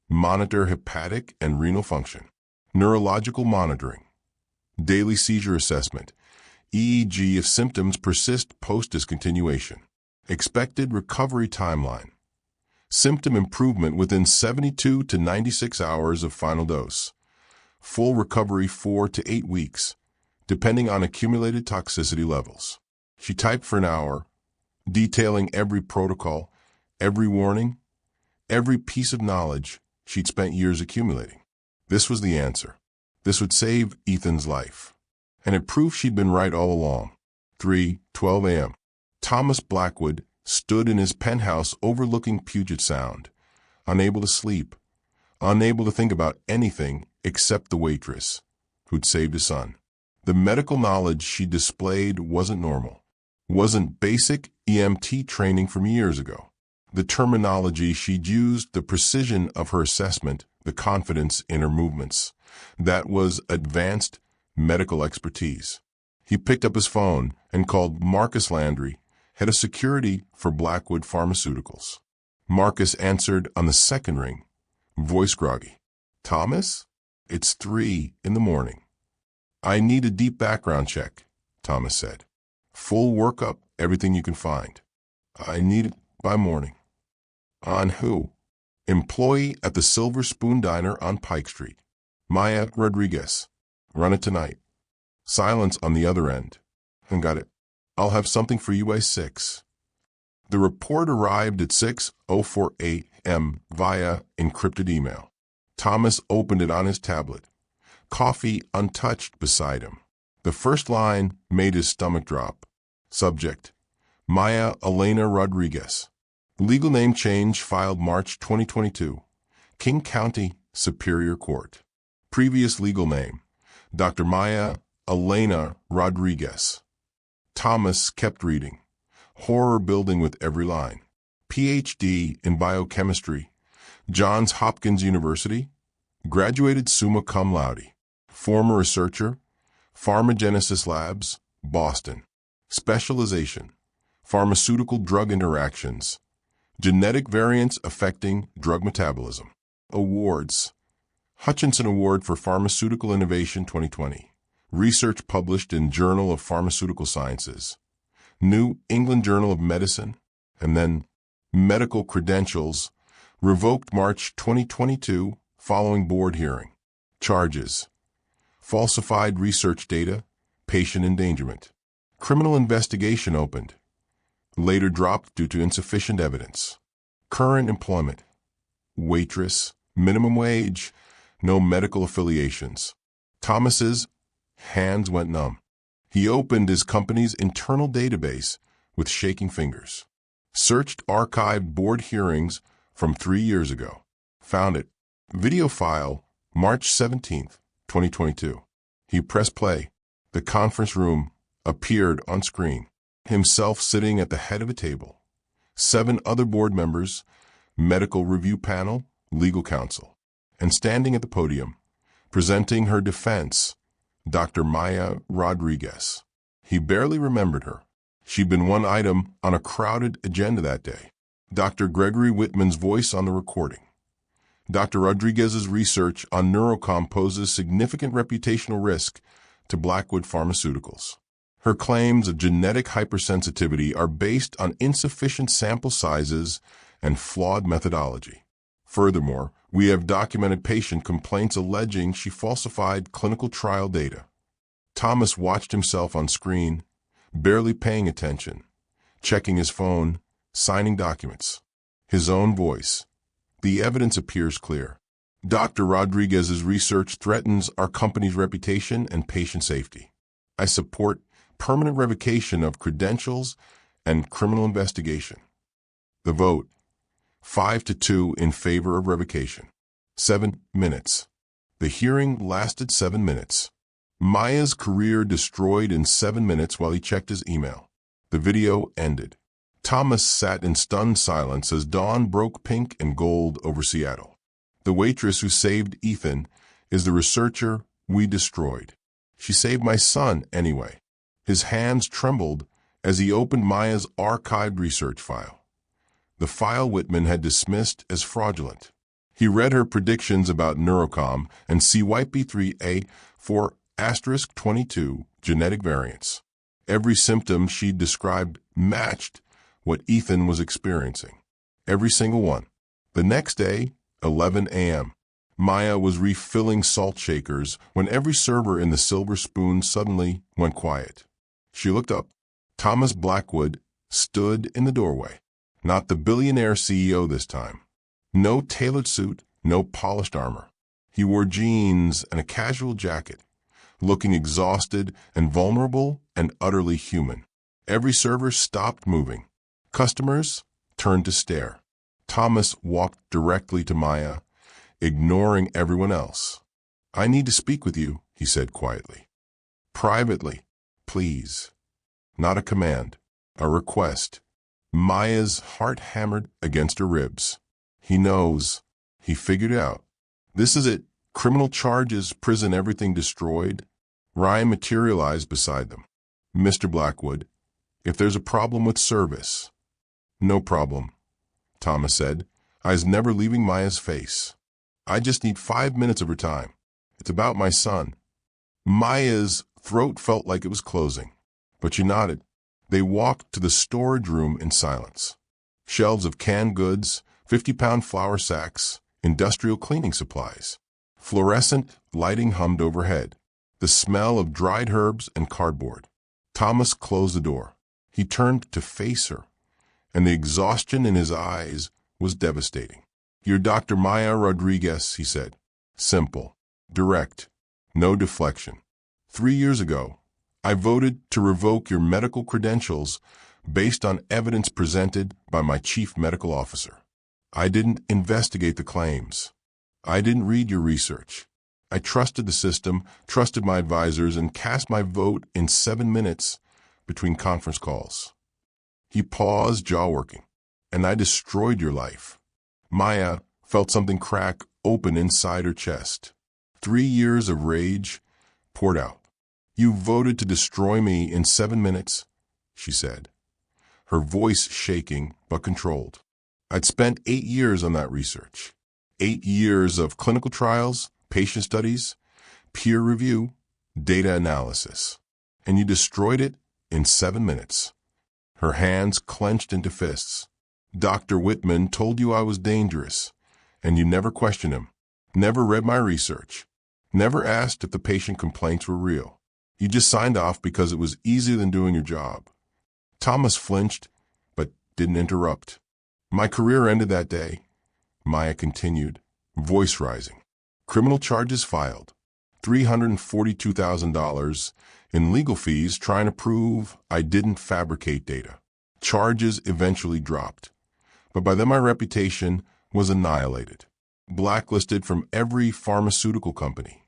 Monitor hepatic and renal function. Neurological monitoring. Daily seizure assessment. EEG if symptoms persist post-discontinuation. Expected recovery timeline. Symptom improvement within 72 to 96 hours of final dose. Full recovery 4 to 8 weeks, depending on accumulated toxicity levels. She typed for an hour, detailing every protocol, every warning, every piece of knowledge she'd spent years accumulating. This was the answer. This would save Ethan's life. And it proved she'd been right all along. 3:12 a.m. Thomas Blackwood stood in his penthouse overlooking Puget Sound, unable to sleep, unable to think about anything except the waitress who'd saved his son. The medical knowledge she displayed wasn't normal, wasn't basic EMT training from years ago. The terminology she'd used, the precision of her assessment, the confidence in her movements, that was advanced medical expertise. He picked up his phone and called Marcus Landry, head of security for Blackwood Pharmaceuticals. Marcus answered on the second ring, voice groggy. "Thomas? It's 3 in the morning. I need a deep background check," Thomas said. "Full workup, everything you can find. I need it by morning." "On who?" "Employee at the Silver Spoon Diner on Pike Street. Maya Rodriguez. Run it tonight." Silence on the other end. "And got it. I'll have something for you by 6. The report arrived at 6:04 a.m. via encrypted email. Thomas opened it on his tablet, coffee untouched beside him. The first line made his stomach drop. Subject: Maya Elena Rodriguez. Legal name change filed March 2022. King County Superior Court. Previous legal name: Dr. Maya Elena Rodriguez. Thomas kept reading, horror building with every line. PhD in biochemistry, Johns Hopkins University, graduated summa cum laude. Former researcher, Pharmagenesis Labs, Boston. Specialization: pharmaceutical drug interactions, genetic variants affecting drug metabolism. Awards: Hutchinson Award for Pharmaceutical Innovation 2020. Research published in Journal of Pharmaceutical Sciences, New England Journal of Medicine, and then medical credentials, revoked March 2022 following board hearing. Charges: falsified research data, patient endangerment. Criminal investigation opened, later dropped due to insufficient evidence. Current employment: waitress, minimum wage, no medical affiliations. Thomas's hands went numb. He opened his company's internal database with shaking fingers. Searched archived board hearings from 3 years ago. Found it. Video file, March 17th, 2022. He pressed play. The conference room appeared on screen. Himself sitting at the head of a table. 7 other board members, medical review panel, legal counsel. And standing at the podium, presenting her defense, Dr. Maya Rodriguez. He barely remembered her. She'd been one item on a crowded agenda that day. Dr. Gregory Whitman's voice on the recording. Dr. Rodriguez's research on neurocom poses significant reputational risk to Blackwood Pharmaceuticals. Her claims of genetic hypersensitivity are based on insufficient sample sizes and flawed methodology. Furthermore, we have documented patient complaints alleging she falsified clinical trial data. Thomas watched himself on screen, barely paying attention, checking his phone, signing documents. His own voice. The evidence appears clear. Dr. Rodriguez's research threatens our company's reputation and patient safety. I support permanent revocation of credentials and criminal investigation. The vote: 5-2 in favor of revocation. 7 minutes. The hearing lasted 7 minutes. Maya's career destroyed in 7 minutes while he checked his email. The video ended. Thomas sat in stunned silence as dawn broke pink and gold over Seattle. The waitress who saved Ethan is the researcher we destroyed. She saved my son anyway. His hands trembled as he opened Maya's archived research file. The file Whitman had dismissed as fraudulent. He read her predictions about neurocom and CYP3A for *22 genetic variants. Every symptom she described matched what Ethan was experiencing. Every single one. The next day, 11 a.m. Maya was refilling salt shakers when every server in the Silver Spoon suddenly went quiet. She looked up. Thomas Blackwood stood in the doorway. Not the billionaire CEO this time. No tailored suit, no polished armor. He wore jeans and a casual jacket, looking exhausted and vulnerable and utterly human. Every server stopped moving. Customers turned to stare. Thomas walked directly to Maya, ignoring everyone else. "I need to speak with you," he said quietly. "Privately, please." Not a command, a request. Maya's heart hammered against her ribs. He knows. He figured it out. This is it. Criminal charges, prison, everything destroyed. Ryan materialized beside them. "Mr. Blackwood, if there's a problem with service." "No problem," Thomas said, eyes never leaving Maya's face. "I just need 5 minutes of her time. It's about my son." Maya's throat felt like it was closing, but she nodded. They walked to the storage room in silence. Shelves of canned goods, 50-pound flour sacks, industrial cleaning supplies. Fluorescent lighting hummed overhead. The smell of dried herbs and cardboard. Thomas closed the door. He turned to face her, and the exhaustion in his eyes was devastating. "You're Dr. Maya Rodriguez," he said. Simple, direct, no deflection. 3 years ago, I voted to revoke your medical credentials based on evidence presented by my chief medical officer. I didn't investigate the claims. I didn't read your research. I trusted the system, trusted my advisors, and cast my vote in 7 minutes between conference calls. He paused, jaw working. "And I destroyed your life." Maya felt something crack open inside her chest. 3 years of rage poured out. "You voted to destroy me in 7 minutes," she said, her voice shaking but controlled. "I'd spent 8 years on that research. 8 years of clinical trials, patient studies, peer review, data analysis. And you destroyed it in 7 minutes. Her hands clenched into fists. "Dr. Whitman told you I was dangerous, and you never questioned him, never read my research, never asked if the patient complaints were real. You just signed off because it was easier than doing your job." Thomas flinched, but didn't interrupt. "My career ended that day," Maya continued, voice rising. "Criminal charges filed. $342,000 in legal fees trying to prove I didn't fabricate data. Charges eventually dropped, but by then my reputation was annihilated. Blacklisted from every pharmaceutical company,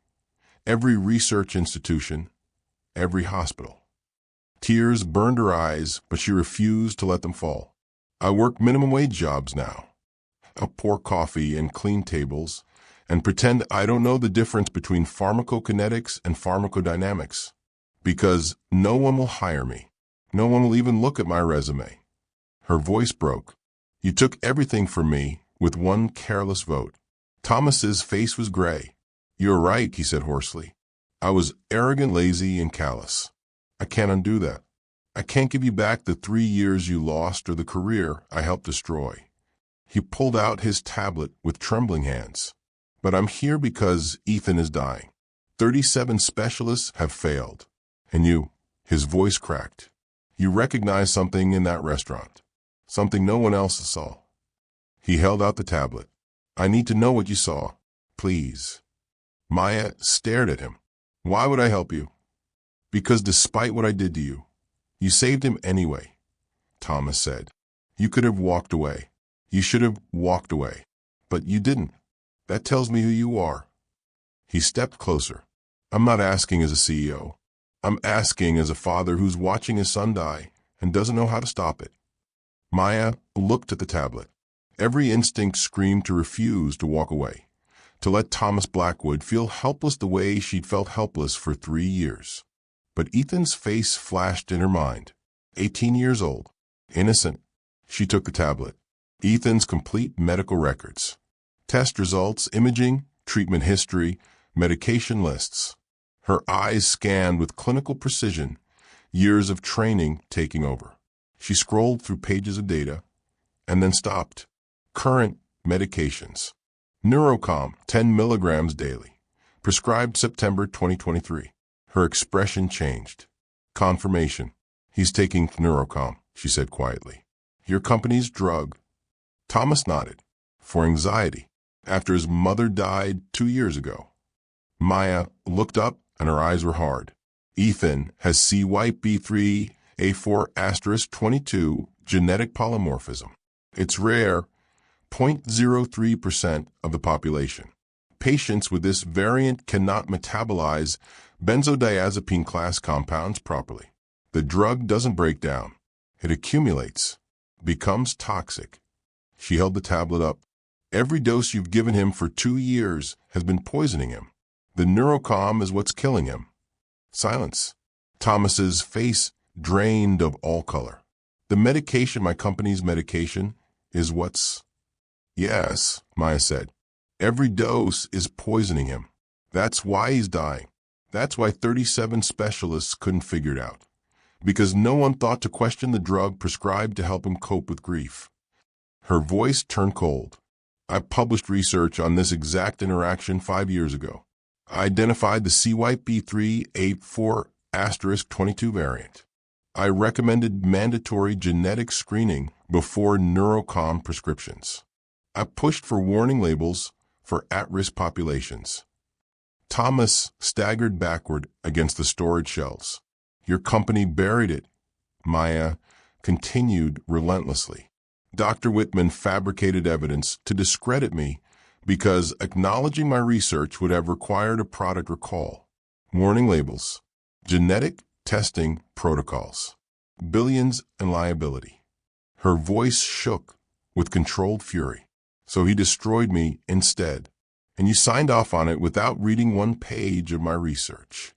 every research institution, every hospital." Tears burned her eyes, but she refused to let them fall. "I work minimum wage jobs now. I'll pour coffee and clean tables and pretend I don't know the difference between pharmacokinetics and pharmacodynamics, because no one will hire me. No one will even look at my resume." Her voice broke. "You took everything from me with one careless vote." Thomas's face was gray. "You're right," he said hoarsely. "I was arrogant, lazy, and callous. I can't undo that. I can't give you back the 3 years you lost or the career I helped destroy." He pulled out his tablet with trembling hands. "But I'm here because Ethan is dying. 37 specialists have failed. And you," his voice cracked, "you recognized something in that restaurant. Something no one else saw." He held out the tablet. "I need to know what you saw. Please." Maya stared at him. "Why would I help you?" "Because despite what I did to you, you saved him anyway," Thomas said. "You could have walked away. You should have walked away. But you didn't. That tells me who you are." He stepped closer. "I'm not asking as a CEO. I'm asking as a father who's watching his son die and doesn't know how to stop it." Maya looked at the tablet. Every instinct screamed to refuse to walk away, to let Thomas Blackwood feel helpless the way she'd felt helpless for 3 years. But Ethan's face flashed in her mind. 18 years old, innocent. She took the tablet. Ethan's complete medical records. Test results, imaging, treatment history, medication lists. Her eyes scanned with clinical precision, years of training taking over. She scrolled through pages of data and then stopped. Current medications. Neurocom, 10 milligrams daily. Prescribed September 2023. Her expression changed. Confirmation. He's taking Neurocom, she said quietly. Your company's drug. Thomas nodded. For anxiety. After his mother died 2 years ago. Maya looked up and her eyes were hard. Ethan has CYP3A4*22 genetic polymorphism. It's rare, 0.03% of the population. Patients with this variant cannot metabolize benzodiazepine class compounds properly. The drug doesn't break down. It accumulates, becomes toxic. She held the tablet up. Every dose you've given him for 2 years has been poisoning him. The Neurocom is what's killing him. Silence. Thomas's face drained of all color. The medication, my company's medication, is what's... Yes, Maya said. Every dose is poisoning him. That's why he's dying. That's why 37 specialists couldn't figure it out. Because no one thought to question the drug prescribed to help him cope with grief. Her voice turned cold. I published research on this exact interaction 5 years ago. I identified the CYP3A4*22 variant. I recommended mandatory genetic screening before Neurocom prescriptions. I pushed for warning labels for at-risk populations. Thomas staggered backward against the storage shelves. Your company buried it, Maya continued relentlessly. Dr. Whitman fabricated evidence to discredit me because acknowledging my research would have required a product recall. Warning labels, genetic testing protocols, billions and liability. Her voice shook with controlled fury. So he destroyed me instead, and you signed off on it without reading 1 page of my research.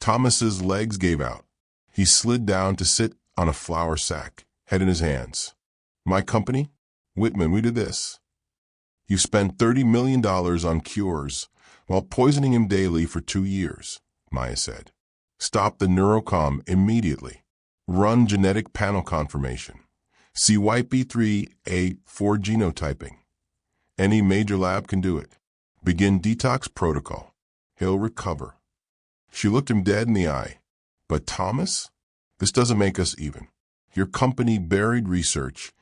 Thomas's legs gave out. He slid down to sit on a flour sack, head in his hands. My company? Whitman, we did this. You spent $30 million on cures while poisoning him daily for 2 years, Maya said. Stop the Neurocom immediately. Run genetic panel confirmation. CYP3A4 genotyping. Any major lab can do it. Begin detox protocol. He'll recover. She looked him dead in the eye. But Thomas? This doesn't make us even. Your company buried research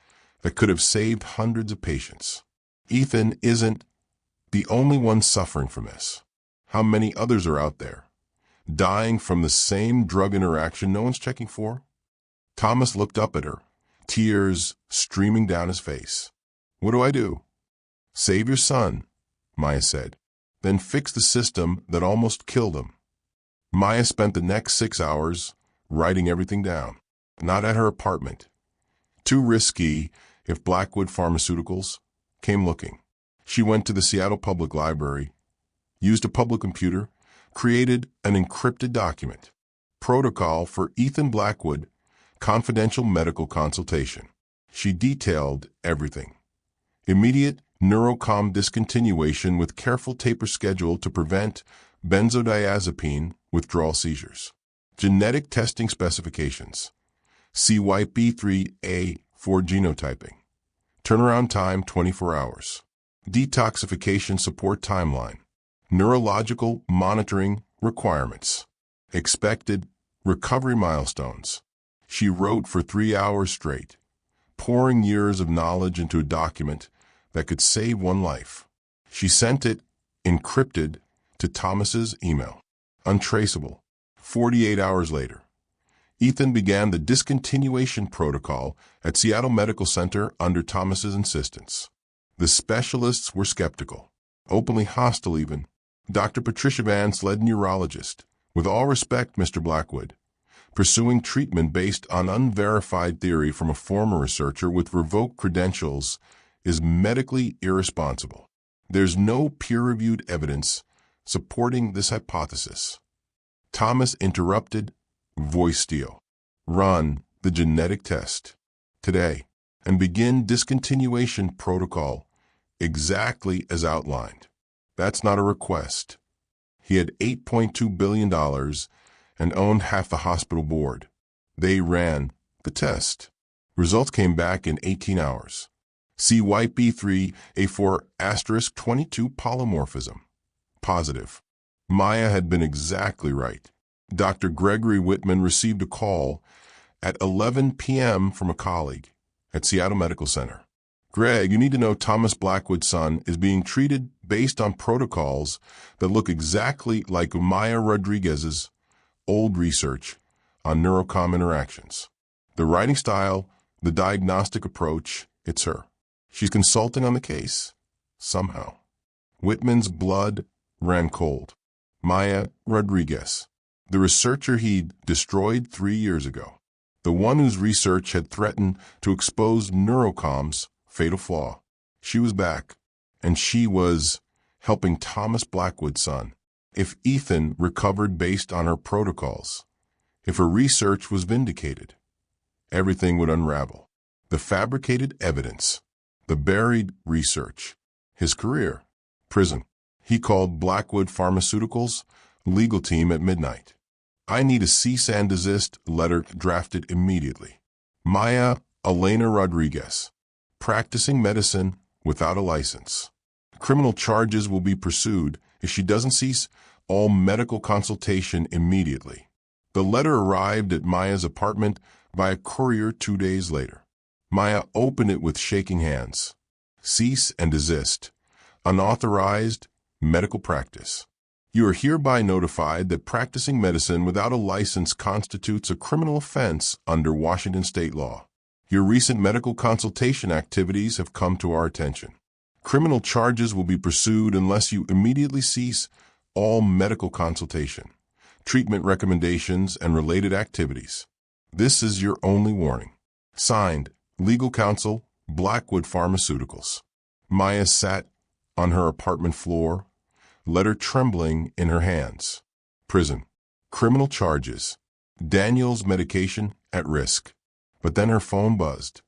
that could have saved hundreds of patients. Ethan isn't the only one suffering from this. How many others are out there, dying from the same drug interaction no one's checking for? Thomas looked up at her, tears streaming down his face. What do I do? Save your son, Maya said. Then fix the system that almost killed him. Maya spent the next 6 hours writing everything down. Not at her apartment. Too risky if Blackwood Pharmaceuticals came looking. She went to the Seattle Public Library, used a public computer, created an encrypted document. Protocol for Ethan Blackwood, confidential medical consultation. She detailed everything. Immediate Neurocom discontinuation with careful taper schedule to prevent benzodiazepine withdrawal seizures. Genetic testing specifications. CYP3A4 genotyping. Turnaround time 24 hours. Detoxification support timeline. Neurological monitoring requirements. Expected recovery milestones. She wrote for 3 hours straight, pouring years of knowledge into a document that could save one life. She sent it, encrypted, to Thomas's email. Untraceable. 48 hours later. Ethan began the discontinuation protocol at Seattle Medical Center under Thomas's insistence. The specialists were skeptical, openly hostile even. Dr. Patricia Vance led neurologist. With all respect, Mr. Blackwood, pursuing treatment based on unverified theory from a former researcher with revoked credentials is medically irresponsible. There's no peer-reviewed evidence supporting this hypothesis. Thomas interrupted, voice steel. Run the genetic test today and begin discontinuation protocol exactly as outlined. That's not a request. He had $8.2 billion and owned half the hospital board. They ran the test. Results came back in 18 hours. See white B3A4 22 polymorphism. Positive. Maya had been exactly right. Dr. Gregory Whitman received a call at 11 p.m. from a colleague at Seattle Medical Center. Greg, you need to know Thomas Blackwood's son is being treated based on protocols that look exactly like Maya Rodriguez's old research on neurocom interactions. The writing style, the diagnostic approach, it's her. She's consulting on the case. Somehow. Whitman's blood ran cold. Maya Rodriguez, the researcher he'd destroyed 3 years ago. The one whose research had threatened to expose neurocom's fatal flaw. She was back, and she was helping Thomas Blackwood's son. If Ethan recovered based on her protocols, if her research was vindicated, everything would unravel. The fabricated evidence, the buried research, his career, prison. He called Blackwood Pharmaceutical's legal team at midnight. I need a cease and desist letter drafted immediately. Maya Elena Rodriguez, practicing medicine without a license. Criminal charges will be pursued if she doesn't cease all medical consultation immediately. The letter arrived at Maya's apartment by a courier 2 days later. Maya opened it with shaking hands. Cease and desist. Unauthorized medical practice. You are hereby notified that practicing medicine without a license constitutes a criminal offense under Washington state law. Your recent medical consultation activities have come to our attention. Criminal charges will be pursued unless you immediately cease all medical consultation, treatment recommendations, and related activities. This is your only warning. Signed, Legal Counsel, Blackwood Pharmaceuticals. Maya sat on her apartment floor, letter trembling in her hands. Prison. Criminal charges. Daniel's medication at risk. But then her phone buzzed.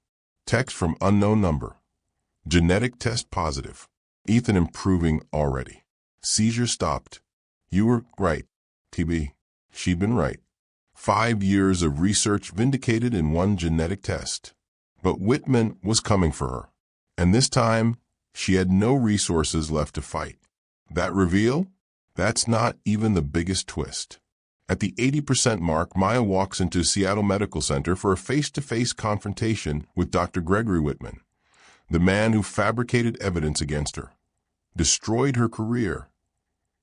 Text from unknown number. Genetic test positive. Ethan improving already. Seizure stopped. You were right, TB. She'd been right. 5 years of research vindicated in one genetic test. But Whitman was coming for her. And this time, she had no resources left to fight. That reveal? That's not even the biggest twist. At the 80% mark, Maya walks into Seattle Medical Center for a face-to-face confrontation with Dr. Gregory Whitman, the man who fabricated evidence against her, destroyed her career,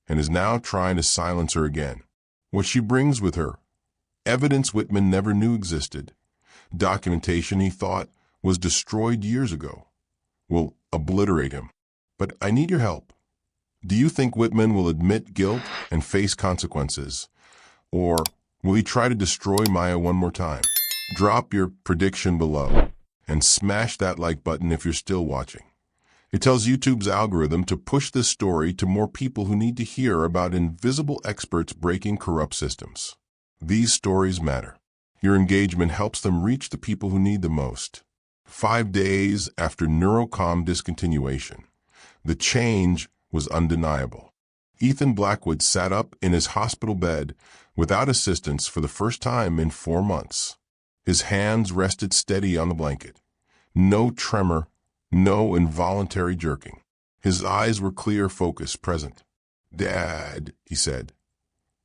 and is now trying to silence her again. What she brings with her, evidence Whitman never knew existed, documentation he thought was destroyed years ago, will obliterate him. But I need your help. Do you think Whitman will admit guilt and face consequences? Or will he try to destroy Maya one more time? Drop your prediction below and smash that like button if you're still watching. It tells YouTube's algorithm to push this story to more people who need to hear about invisible experts breaking corrupt systems. These stories matter. Your engagement helps them reach the people who need the most. 5 days after neurocom discontinuation, the change was undeniable. Ethan Blackwood sat up in his hospital bed without assistance for the first time in 4 months. His hands rested steady on the blanket. No tremor, no involuntary jerking. His eyes were clear, focused, present. "Dad," he said,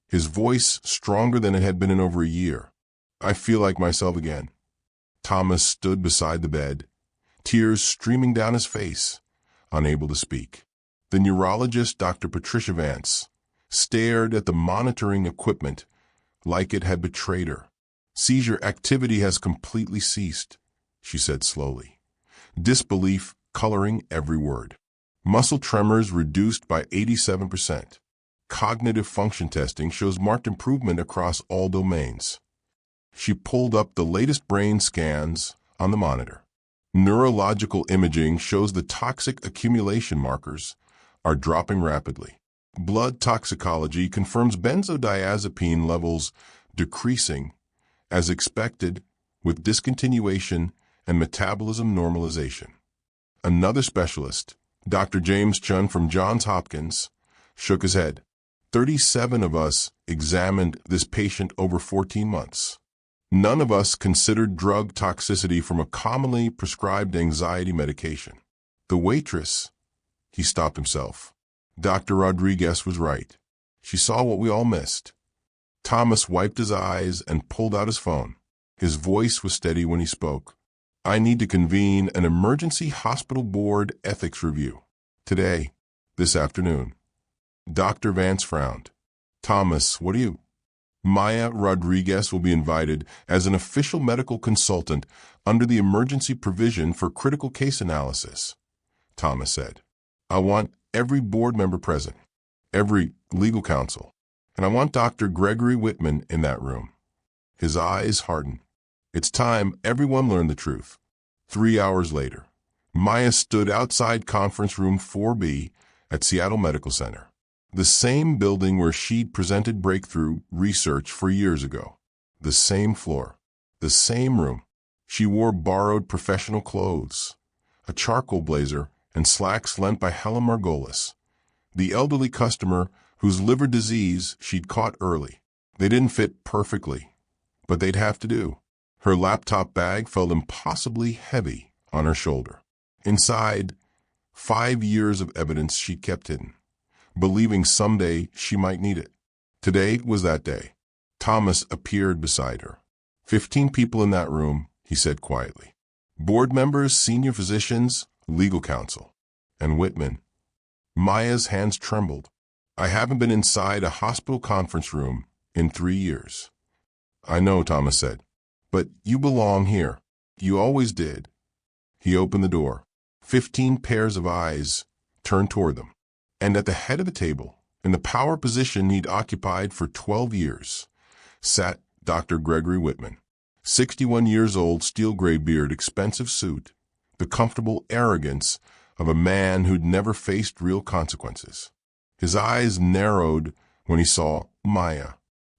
his voice stronger than it had been in over a year. "I feel like myself again." Thomas stood beside the bed, tears streaming down his face, unable to speak. The neurologist, Dr. Patricia Vance, stared at the monitoring equipment like it had betrayed her. "Seizure activity has completely ceased," she said slowly, disbelief coloring every word. "Muscle tremors reduced by 87%. Cognitive function testing shows marked improvement across all domains." She pulled up the latest brain scans on the monitor. Neurological imaging shows the toxic accumulation markers are dropping rapidly. Blood toxicology confirms benzodiazepine levels decreasing, as expected, with discontinuation and metabolism normalization. Another specialist, Dr. James Chun from Johns Hopkins, shook his head. 37 of us examined this patient over 14 months. None of us considered drug toxicity from a commonly prescribed anxiety medication. The waitress, he stopped himself. Dr. Rodriguez was right. She saw what we all missed. Thomas wiped his eyes and pulled out his phone. His voice was steady when he spoke. I need to convene an emergency hospital board ethics review. Today, this afternoon. Dr. Vance frowned. Thomas, what are you? Maya Rodriguez will be invited as an official medical consultant under the emergency provision for critical case analysis, Thomas said. I want every board member present, every legal counsel, and I want Dr. Gregory Whitman in that room. His eyes hardened. It's time everyone learned the truth. 3 hours later, Maya stood outside conference room 4B at Seattle Medical Center, the same building where she'd presented breakthrough research 4 years ago. The same floor, the same room. She wore borrowed professional clothes, a charcoal blazer and slacks lent by Helen Margolis, the elderly customer whose liver disease she'd caught early. They didn't fit perfectly, but they'd have to do. Her laptop bag felt impossibly heavy on her shoulder. Inside, 5 years of evidence she'd kept hidden, believing someday she might need it. Today was that day. Thomas appeared beside her. 15 people in that room, he said quietly. Board members, senior physicians, legal counsel, and Whitman. Maya's hands trembled. I haven't been inside a hospital conference room in 3 years. I know, Thomas said, but you belong here. You always did. He opened the door. 15 pairs of eyes turned toward them. And at the head of the table, in the power position he'd occupied for 12 years, sat Dr. Gregory Whitman. 61 years old, steel gray beard, expensive suit, the comfortable arrogance of a man who'd never faced real consequences. His eyes narrowed when he saw Maya.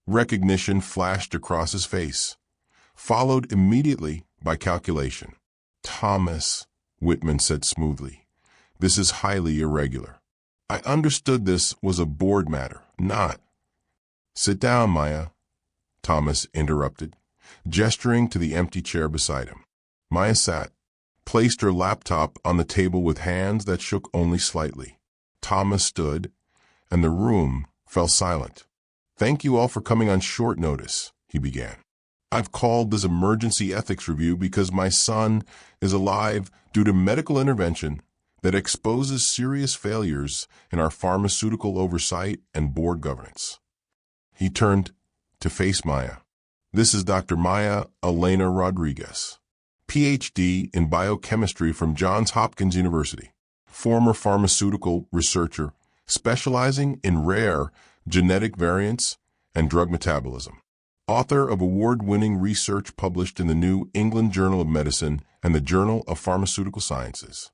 Recognition flashed across his face, followed immediately by calculation. Thomas, Whitman said smoothly, this is highly irregular. I understood this was a board matter, not. Sit down, Maya, Thomas interrupted, gesturing to the empty chair beside him. Maya sat, placed her laptop on the table with hands that shook only slightly. Thomas stood, and the room fell silent. Thank you all for coming on short notice, he began. I've called this emergency ethics review because my son is alive due to medical intervention that exposes serious failures in our pharmaceutical oversight and board governance. He turned to face Maya. This is Dr. Maya Elena Rodriguez, PhD in biochemistry from Johns Hopkins University, former pharmaceutical researcher specializing in rare genetic variants and drug metabolism, author of award-winning research published in the New England Journal of Medicine and the Journal of Pharmaceutical Sciences.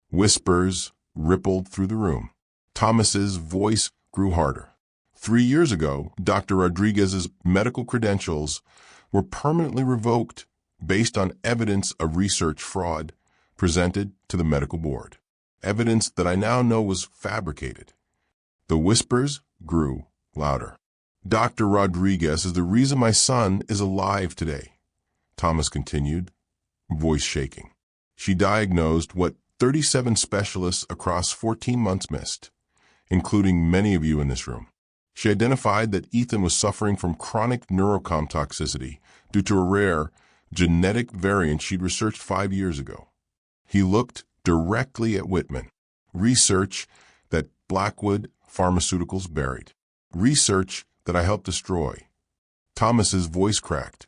Whispers rippled through the room. Thomas's voice grew harder. 3 years ago, Dr. Rodriguez's medical credentials were permanently revoked based on evidence of research fraud presented to the medical board. Evidence that I now know was fabricated. The whispers grew louder. Dr. Rodriguez is the reason my son is alive today, Thomas continued, voice shaking. She diagnosed what 37 specialists across 14 months missed, including many of you in this room. She identified that Ethan was suffering from chronic neurocom toxicity due to a rare genetic variant she'd researched 5 years ago. He looked directly at Whitman. Research that Blackwood Pharmaceuticals buried. Research that I helped destroy. Thomas's voice cracked.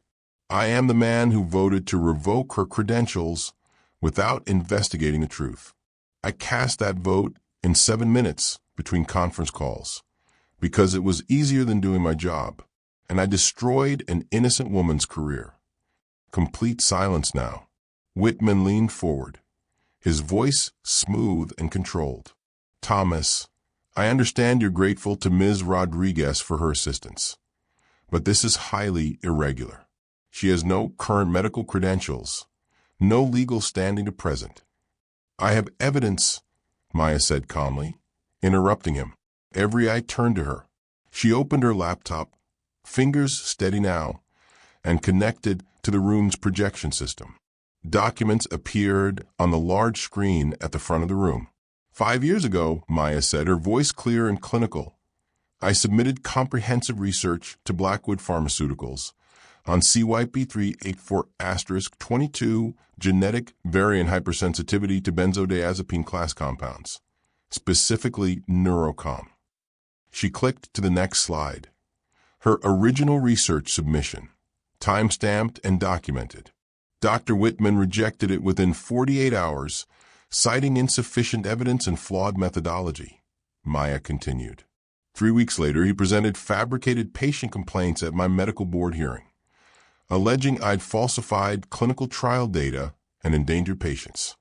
I am the man who voted to revoke her credentials without investigating the truth. I cast that vote in 7 minutes between conference calls because it was easier than doing my job, and I destroyed an innocent woman's career. Complete silence now. Whitman leaned forward, his voice smooth and controlled. Thomas, I understand you're grateful to Ms. Rodriguez for her assistance, but this is highly irregular. She has no current medical credentials, no legal standing to present. I have evidence, Maya said calmly, interrupting him. Every eye turned to her. She opened her laptop, fingers steady now, and connected to the room's projection system. Documents appeared on the large screen at the front of the room. 5 years ago, Maya said, her voice clear and clinical, I submitted comprehensive research to Blackwood Pharmaceuticals on CYP384*22 genetic variant hypersensitivity to benzodiazepine class compounds, specifically Neurocom. She clicked to the next slide. Her original research submission, time-stamped and documented. Dr. Whitman rejected it within 48 hours, citing insufficient evidence and flawed methodology. Maya continued. 3 weeks later, he presented fabricated patient complaints at my medical board hearing, alleging I'd falsified clinical trial data and endangered patients.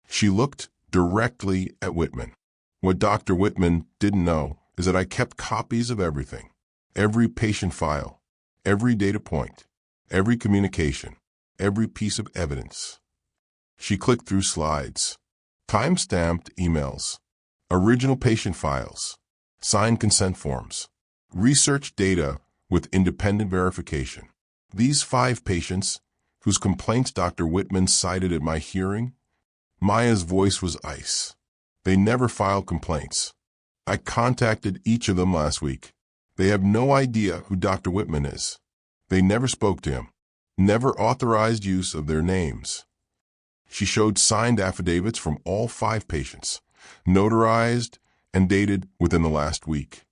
She looked directly at Whitman. What Dr. Whitman didn't know is that I kept copies of everything, every patient file, every data point, every communication, every piece of evidence. She clicked through slides, time-stamped emails, original patient files, signed consent forms, research data with independent verification. These 5 patients, whose complaints Dr. Whitman cited at my hearing, Maya's voice was ice. They never filed complaints. I contacted each of them last week. They have no idea who Dr. Whitman is. They never spoke to him, never authorized use of their names. She showed signed affidavits from all 5 patients, notarized and dated within the last week.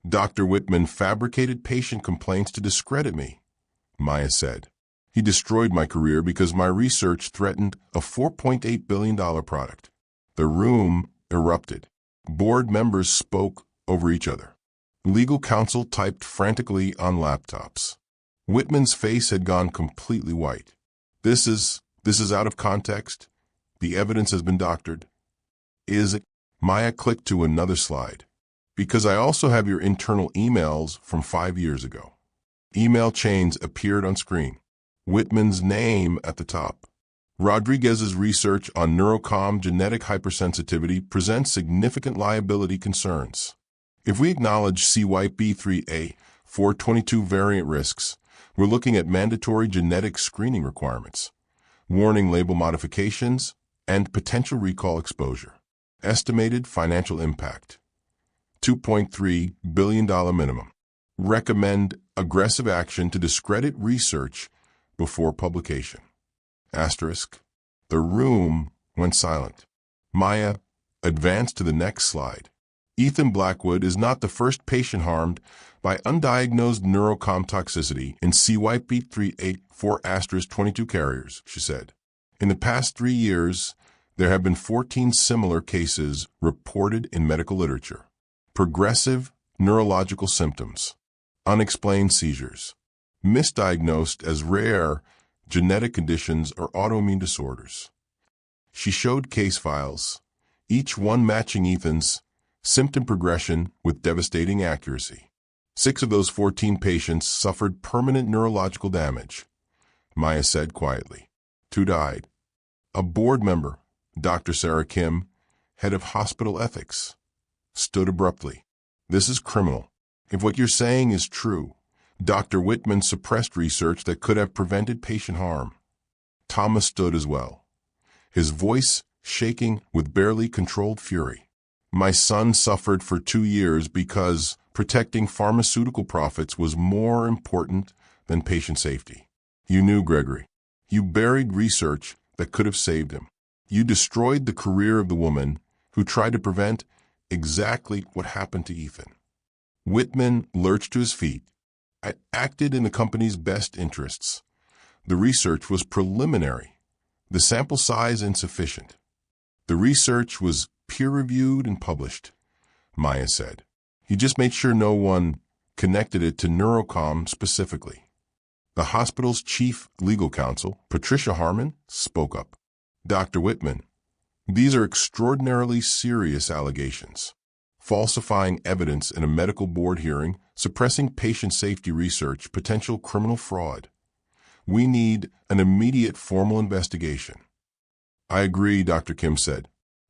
Dr. Whitman fabricated patient complaints to discredit me, Maya said. He destroyed my career because my research threatened a $4.8 billion product. The room erupted. Board members spoke over each other. Legal counsel typed frantically on laptops. Whitman's face had gone completely white. This is out of context. The evidence has been doctored. Is it? Maya clicked to another slide. Because I also have your internal emails from 5 years ago. Email chains appeared on screen. Whitman's name at the top. Rodriguez's research on Neurocom genetic hypersensitivity presents significant liability concerns. If we acknowledge CYP3A422 variant risks, we're looking at mandatory genetic screening requirements, warning label modifications, and potential recall exposure. Estimated financial impact, $2.3 billion minimum. Recommend aggressive action to discredit research before publication. Asterisk. The room went silent. Maya advanced to the next slide. Ethan Blackwood is not the first patient harmed by undiagnosed neurocom toxicity in CYP384*22 carriers, she said. In the past 3 years, there have been 14 similar cases reported in medical literature. Progressive neurological symptoms, unexplained seizures, misdiagnosed as rare genetic conditions or autoimmune disorders. She showed case files, each one matching Ethan's symptom progression with devastating accuracy. 6 of those 14 patients suffered permanent neurological damage, Maya said quietly. 2 died. A board member, Dr. Sarah Kim, head of hospital ethics, stood abruptly. This is criminal. If what you're saying is true, Dr. Whitman suppressed research that could have prevented patient harm. Thomas stood as well, his voice shaking with barely controlled fury. My son suffered for 2 years because protecting pharmaceutical profits was more important than patient safety. You knew, Gregory. You buried research that could have saved him. You destroyed the career of the woman who tried to prevent exactly what happened to Ethan. Whitman lurched to his feet. I acted in the company's best interests. The research was preliminary, the sample size insufficient. The research was peer-reviewed and published, Maya said. He just made sure no one connected it to Neurocom specifically. The hospital's chief legal counsel, Patricia Harmon, spoke up. Dr. Whitman, these are extraordinarily serious allegations. Falsifying evidence in a medical board hearing, suppressing patient safety research, potential criminal fraud. We need an immediate formal investigation. I agree, Dr. Kim said.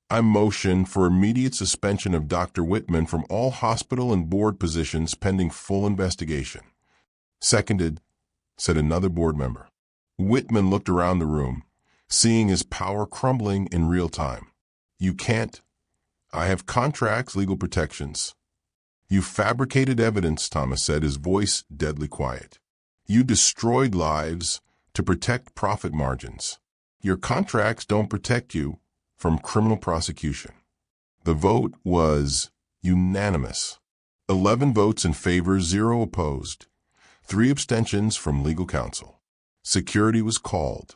I motion for immediate suspension of Dr. Whitman from all hospital and board positions pending full investigation. Seconded, said another board member. Whitman looked around the room, seeing his power crumbling in real time. You can't. I have contracts, legal protections. You fabricated evidence, Thomas said, his voice deadly quiet. You destroyed lives to protect profit margins. Your contracts don't protect you from criminal prosecution. The vote was unanimous. 11 votes in favor, 0 opposed. 3 abstentions from legal counsel. Security was called.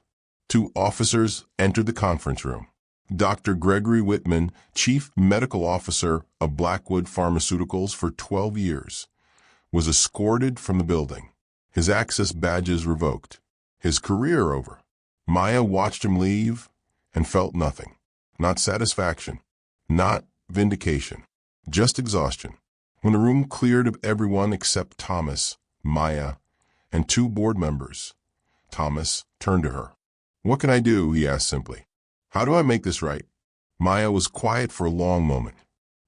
2 officers entered the conference room. Dr. Gregory Whitman, Chief Medical Officer of Blackwood Pharmaceuticals for 12 years, was escorted from the building. His access badges revoked. His career over. Maya watched him leave and felt nothing. Not satisfaction. Not vindication. Just exhaustion. When the room cleared of everyone except Thomas, Maya, and 2 board members, Thomas turned to her. What can I do? He asked simply. How do I make this right? Maya was quiet for a long moment.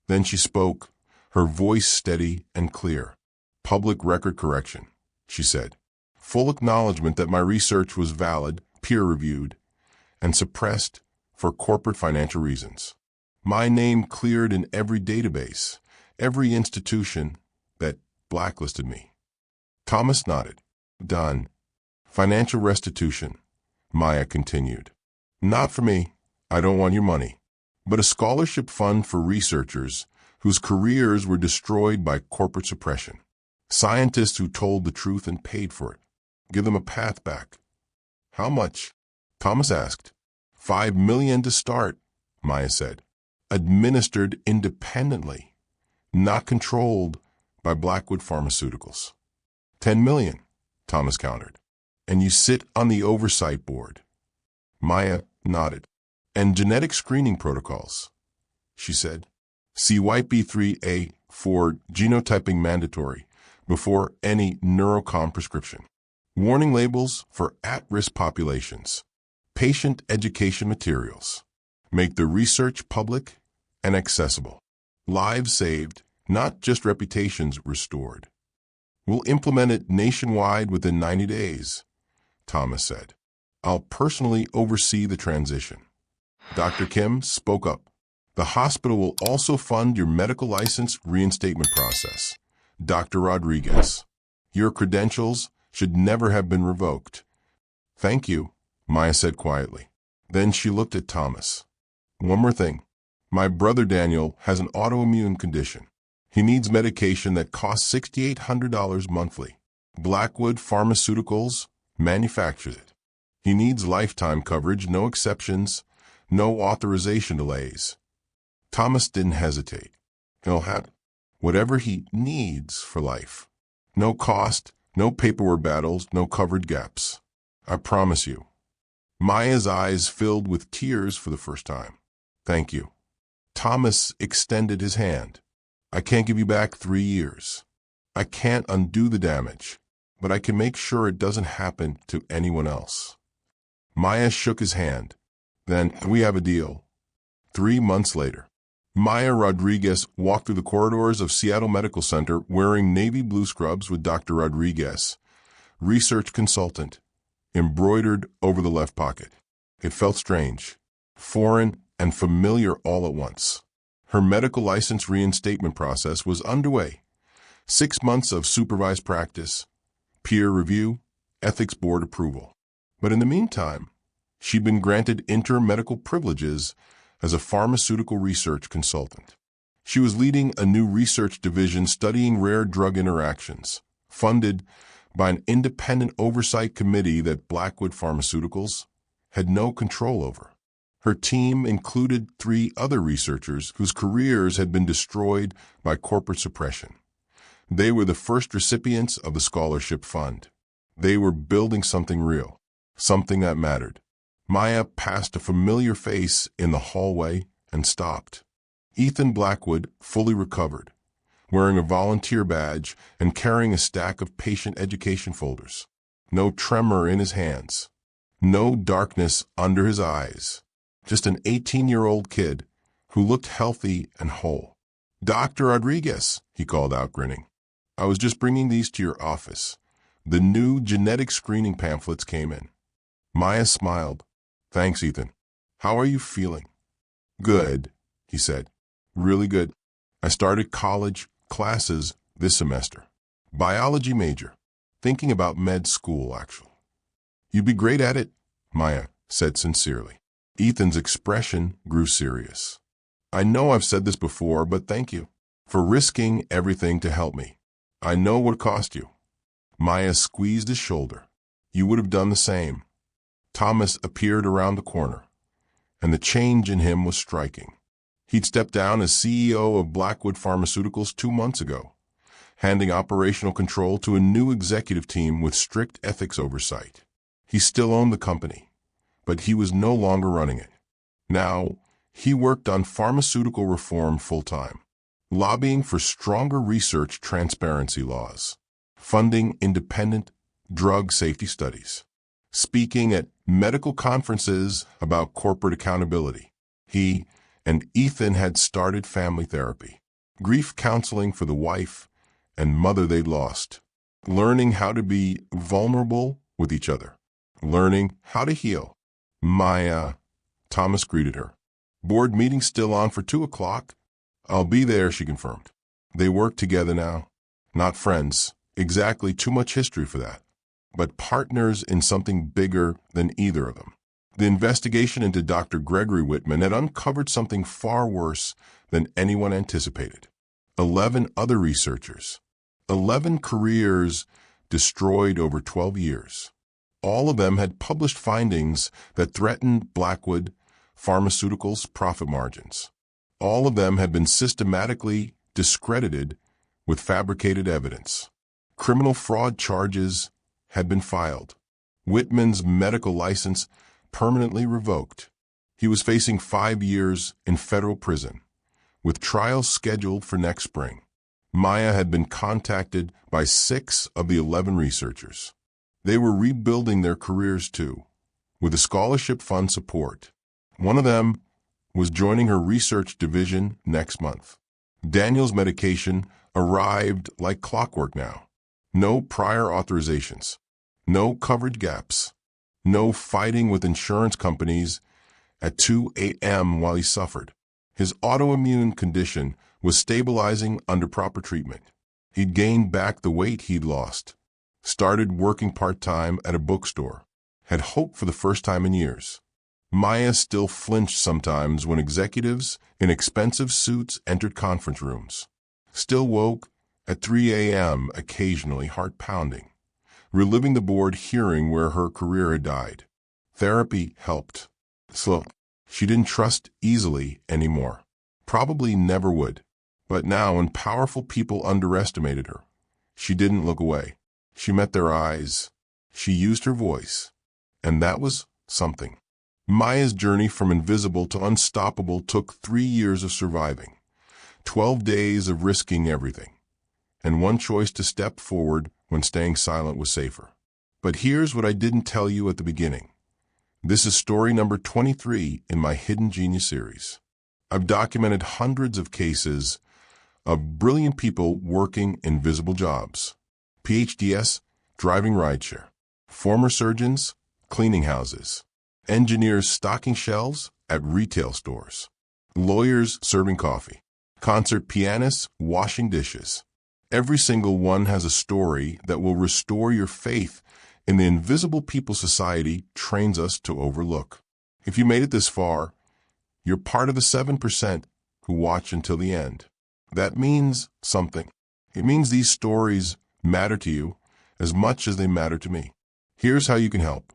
Then she spoke, her voice steady and clear. Public record correction, she said. Full acknowledgement that my research was valid, peer-reviewed, and suppressed for corporate financial reasons. My name cleared in every database, every institution that blacklisted me. Thomas nodded. Done. Financial restitution, Maya continued. Not for me. I don't want your money. But a scholarship fund for researchers whose careers were destroyed by corporate suppression. Scientists who told the truth and paid for it. Give them a path back. How much? Thomas asked. $5 million to start, Maya said. Administered independently, not controlled by Blackwood Pharmaceuticals. $10 million, Thomas countered. And you sit on the oversight board. Maya nodded. And genetic screening protocols, she said. See YP3A for genotyping mandatory before any neurocom prescription. Warning labels for at-risk populations. Patient education materials. Make the research public and accessible. Lives saved, not just reputations restored. We'll implement it nationwide within 90 days, Thomas said. I'll personally oversee the transition. Dr. Kim spoke up. The hospital will also fund your medical license reinstatement process. Dr. Rodriguez, your credentials should never have been revoked. Thank you, Maya said quietly. Then she looked at Thomas. One more thing. My brother Daniel has an autoimmune condition. He needs medication that costs $6,800 monthly. Blackwood Pharmaceuticals manufactures it. He needs lifetime coverage, no exceptions, no authorization delays. Thomas didn't hesitate. He'll have whatever he needs for life. No cost, no paperwork battles, no covered gaps. I promise you. Maya's eyes filled with tears for the first time. Thank you. Thomas extended his hand. I can't give you back 3 years. I can't undo the damage, but I can make sure it doesn't happen to anyone else. Maya shook his hand. Then we have a deal. 3 months later, Maya Rodriguez walked through the corridors of Seattle Medical Center wearing navy blue scrubs with Dr. Rodriguez, research consultant, embroidered over the left pocket. It felt strange, foreign, and familiar all at once. Her medical license reinstatement process was underway. 6 months of supervised practice, peer review, ethics board approval. But in the meantime, she'd been granted interim medical privileges as a pharmaceutical research consultant. She was leading a new research division studying rare drug interactions, funded by an independent oversight committee that Blackwood Pharmaceuticals had no control over. Her team included 3 other researchers whose careers had been destroyed by corporate suppression. They were the first recipients of the scholarship fund. They were building something real, something that mattered. Maya passed a familiar face in the hallway and stopped. Ethan Blackwood, fully recovered, wearing a volunteer badge and carrying a stack of patient education folders. No tremor in his hands. No darkness under his eyes. Just an 18-year-old kid who looked healthy and whole. Dr. Rodriguez, he called out, grinning. I was just bringing these to your office. The new genetic screening pamphlets came in. Maya smiled. "Thanks, Ethan. How are you feeling?" "Good," he said. "Really good. I started college classes this semester. Biology major. Thinking about med school, actually." "You'd be great at it," Maya said sincerely. Ethan's expression grew serious. "I know I've said this before, but thank you for risking everything to help me. I know what it cost you." Maya squeezed his shoulder. "You would have done the same." Thomas appeared around the corner, and the change in him was striking. He'd stepped down as CEO of Blackwood Pharmaceuticals 2 months ago, handing operational control to a new executive team with strict ethics oversight. He still owned the company, but he was no longer running it. Now, he worked on pharmaceutical reform full-time, lobbying for stronger research transparency laws, funding independent drug safety studies, speaking at medical conferences about corporate accountability. He and Ethan had started family therapy, grief counseling for the wife and mother they'd lost, learning how to be vulnerable with each other, learning how to heal. "Maya," Thomas greeted her. "Board meeting still on for 2 o'clock? "I'll be there," she confirmed. They work together now. Not friends. Exactly, too much history for that. But partners in something bigger than either of them. The investigation into Dr. Gregory Whitman had uncovered something far worse than anyone anticipated. 11 other researchers. 11 careers destroyed over 12 years. All of them had published findings that threatened Blackwood Pharmaceuticals' profit margins. All of them had been systematically discredited with fabricated evidence. Criminal fraud charges had been filed. Whitman's medical license permanently revoked. He was facing 5 years in federal prison, with trials scheduled for next spring. Maya had been contacted by 6 of the 11 researchers. They were rebuilding their careers too, with a scholarship fund support. One of them was joining her research division next month. Daniel's medication arrived like clockwork now. No prior authorizations, no coverage gaps, no fighting with insurance companies at 2 a.m. while he suffered. His autoimmune condition was stabilizing under proper treatment. He'd gained back the weight he'd lost, started working part-time at a bookstore, had hope for the first time in years. Maya still flinched sometimes when executives in expensive suits entered conference rooms. Still woke at 3 a.m. occasionally, heart pounding, reliving the board hearing where her career had died. Therapy helped. Slow. She didn't trust easily anymore. Probably never would. But now, when powerful people underestimated her, she didn't look away. She met their eyes. She used her voice. And that was something. Maya's journey from invisible to unstoppable took 3 years of surviving, 12 days of risking everything, and one choice to step forward when staying silent was safer. But here's what I didn't tell you at the beginning. This is story number 23 in my Hidden Genius series. I've documented hundreds of cases of brilliant people working invisible jobs. PhDs driving rideshare, former surgeons cleaning houses, engineers stocking shelves at retail stores, lawyers serving coffee, concert pianists washing dishes. Every single one has a story that will restore your faith in the invisible people society trains us to overlook. If you made it this far, you're part of the 7% who watch until the end. That means something. It means these stories matter to you as much as they matter to me. Here's how you can help.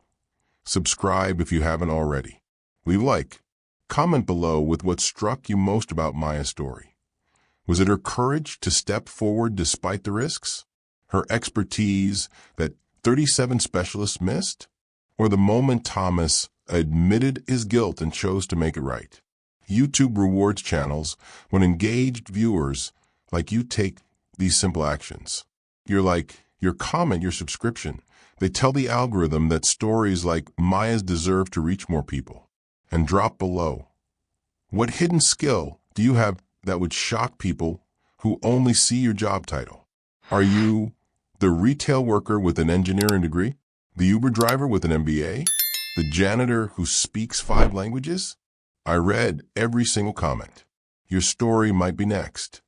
Subscribe if you haven't already. Leave a like. Comment below with what struck you most about Maya's story. Was it her courage to step forward despite the risks? Her expertise that 37 specialists missed? Or the moment Thomas admitted his guilt and chose to make it right? YouTube rewards channels when engaged viewers like you take these simple actions. You're like, your comment, your subscription. They tell the algorithm that stories like Maya's deserve to reach more people. And drop below. What hidden skill do you have that would shock people who only see your job title? Are you The retail worker with an engineering degree? The Uber driver with an MBA? The janitor who speaks 5 languages? I read every single comment. Your story might be next.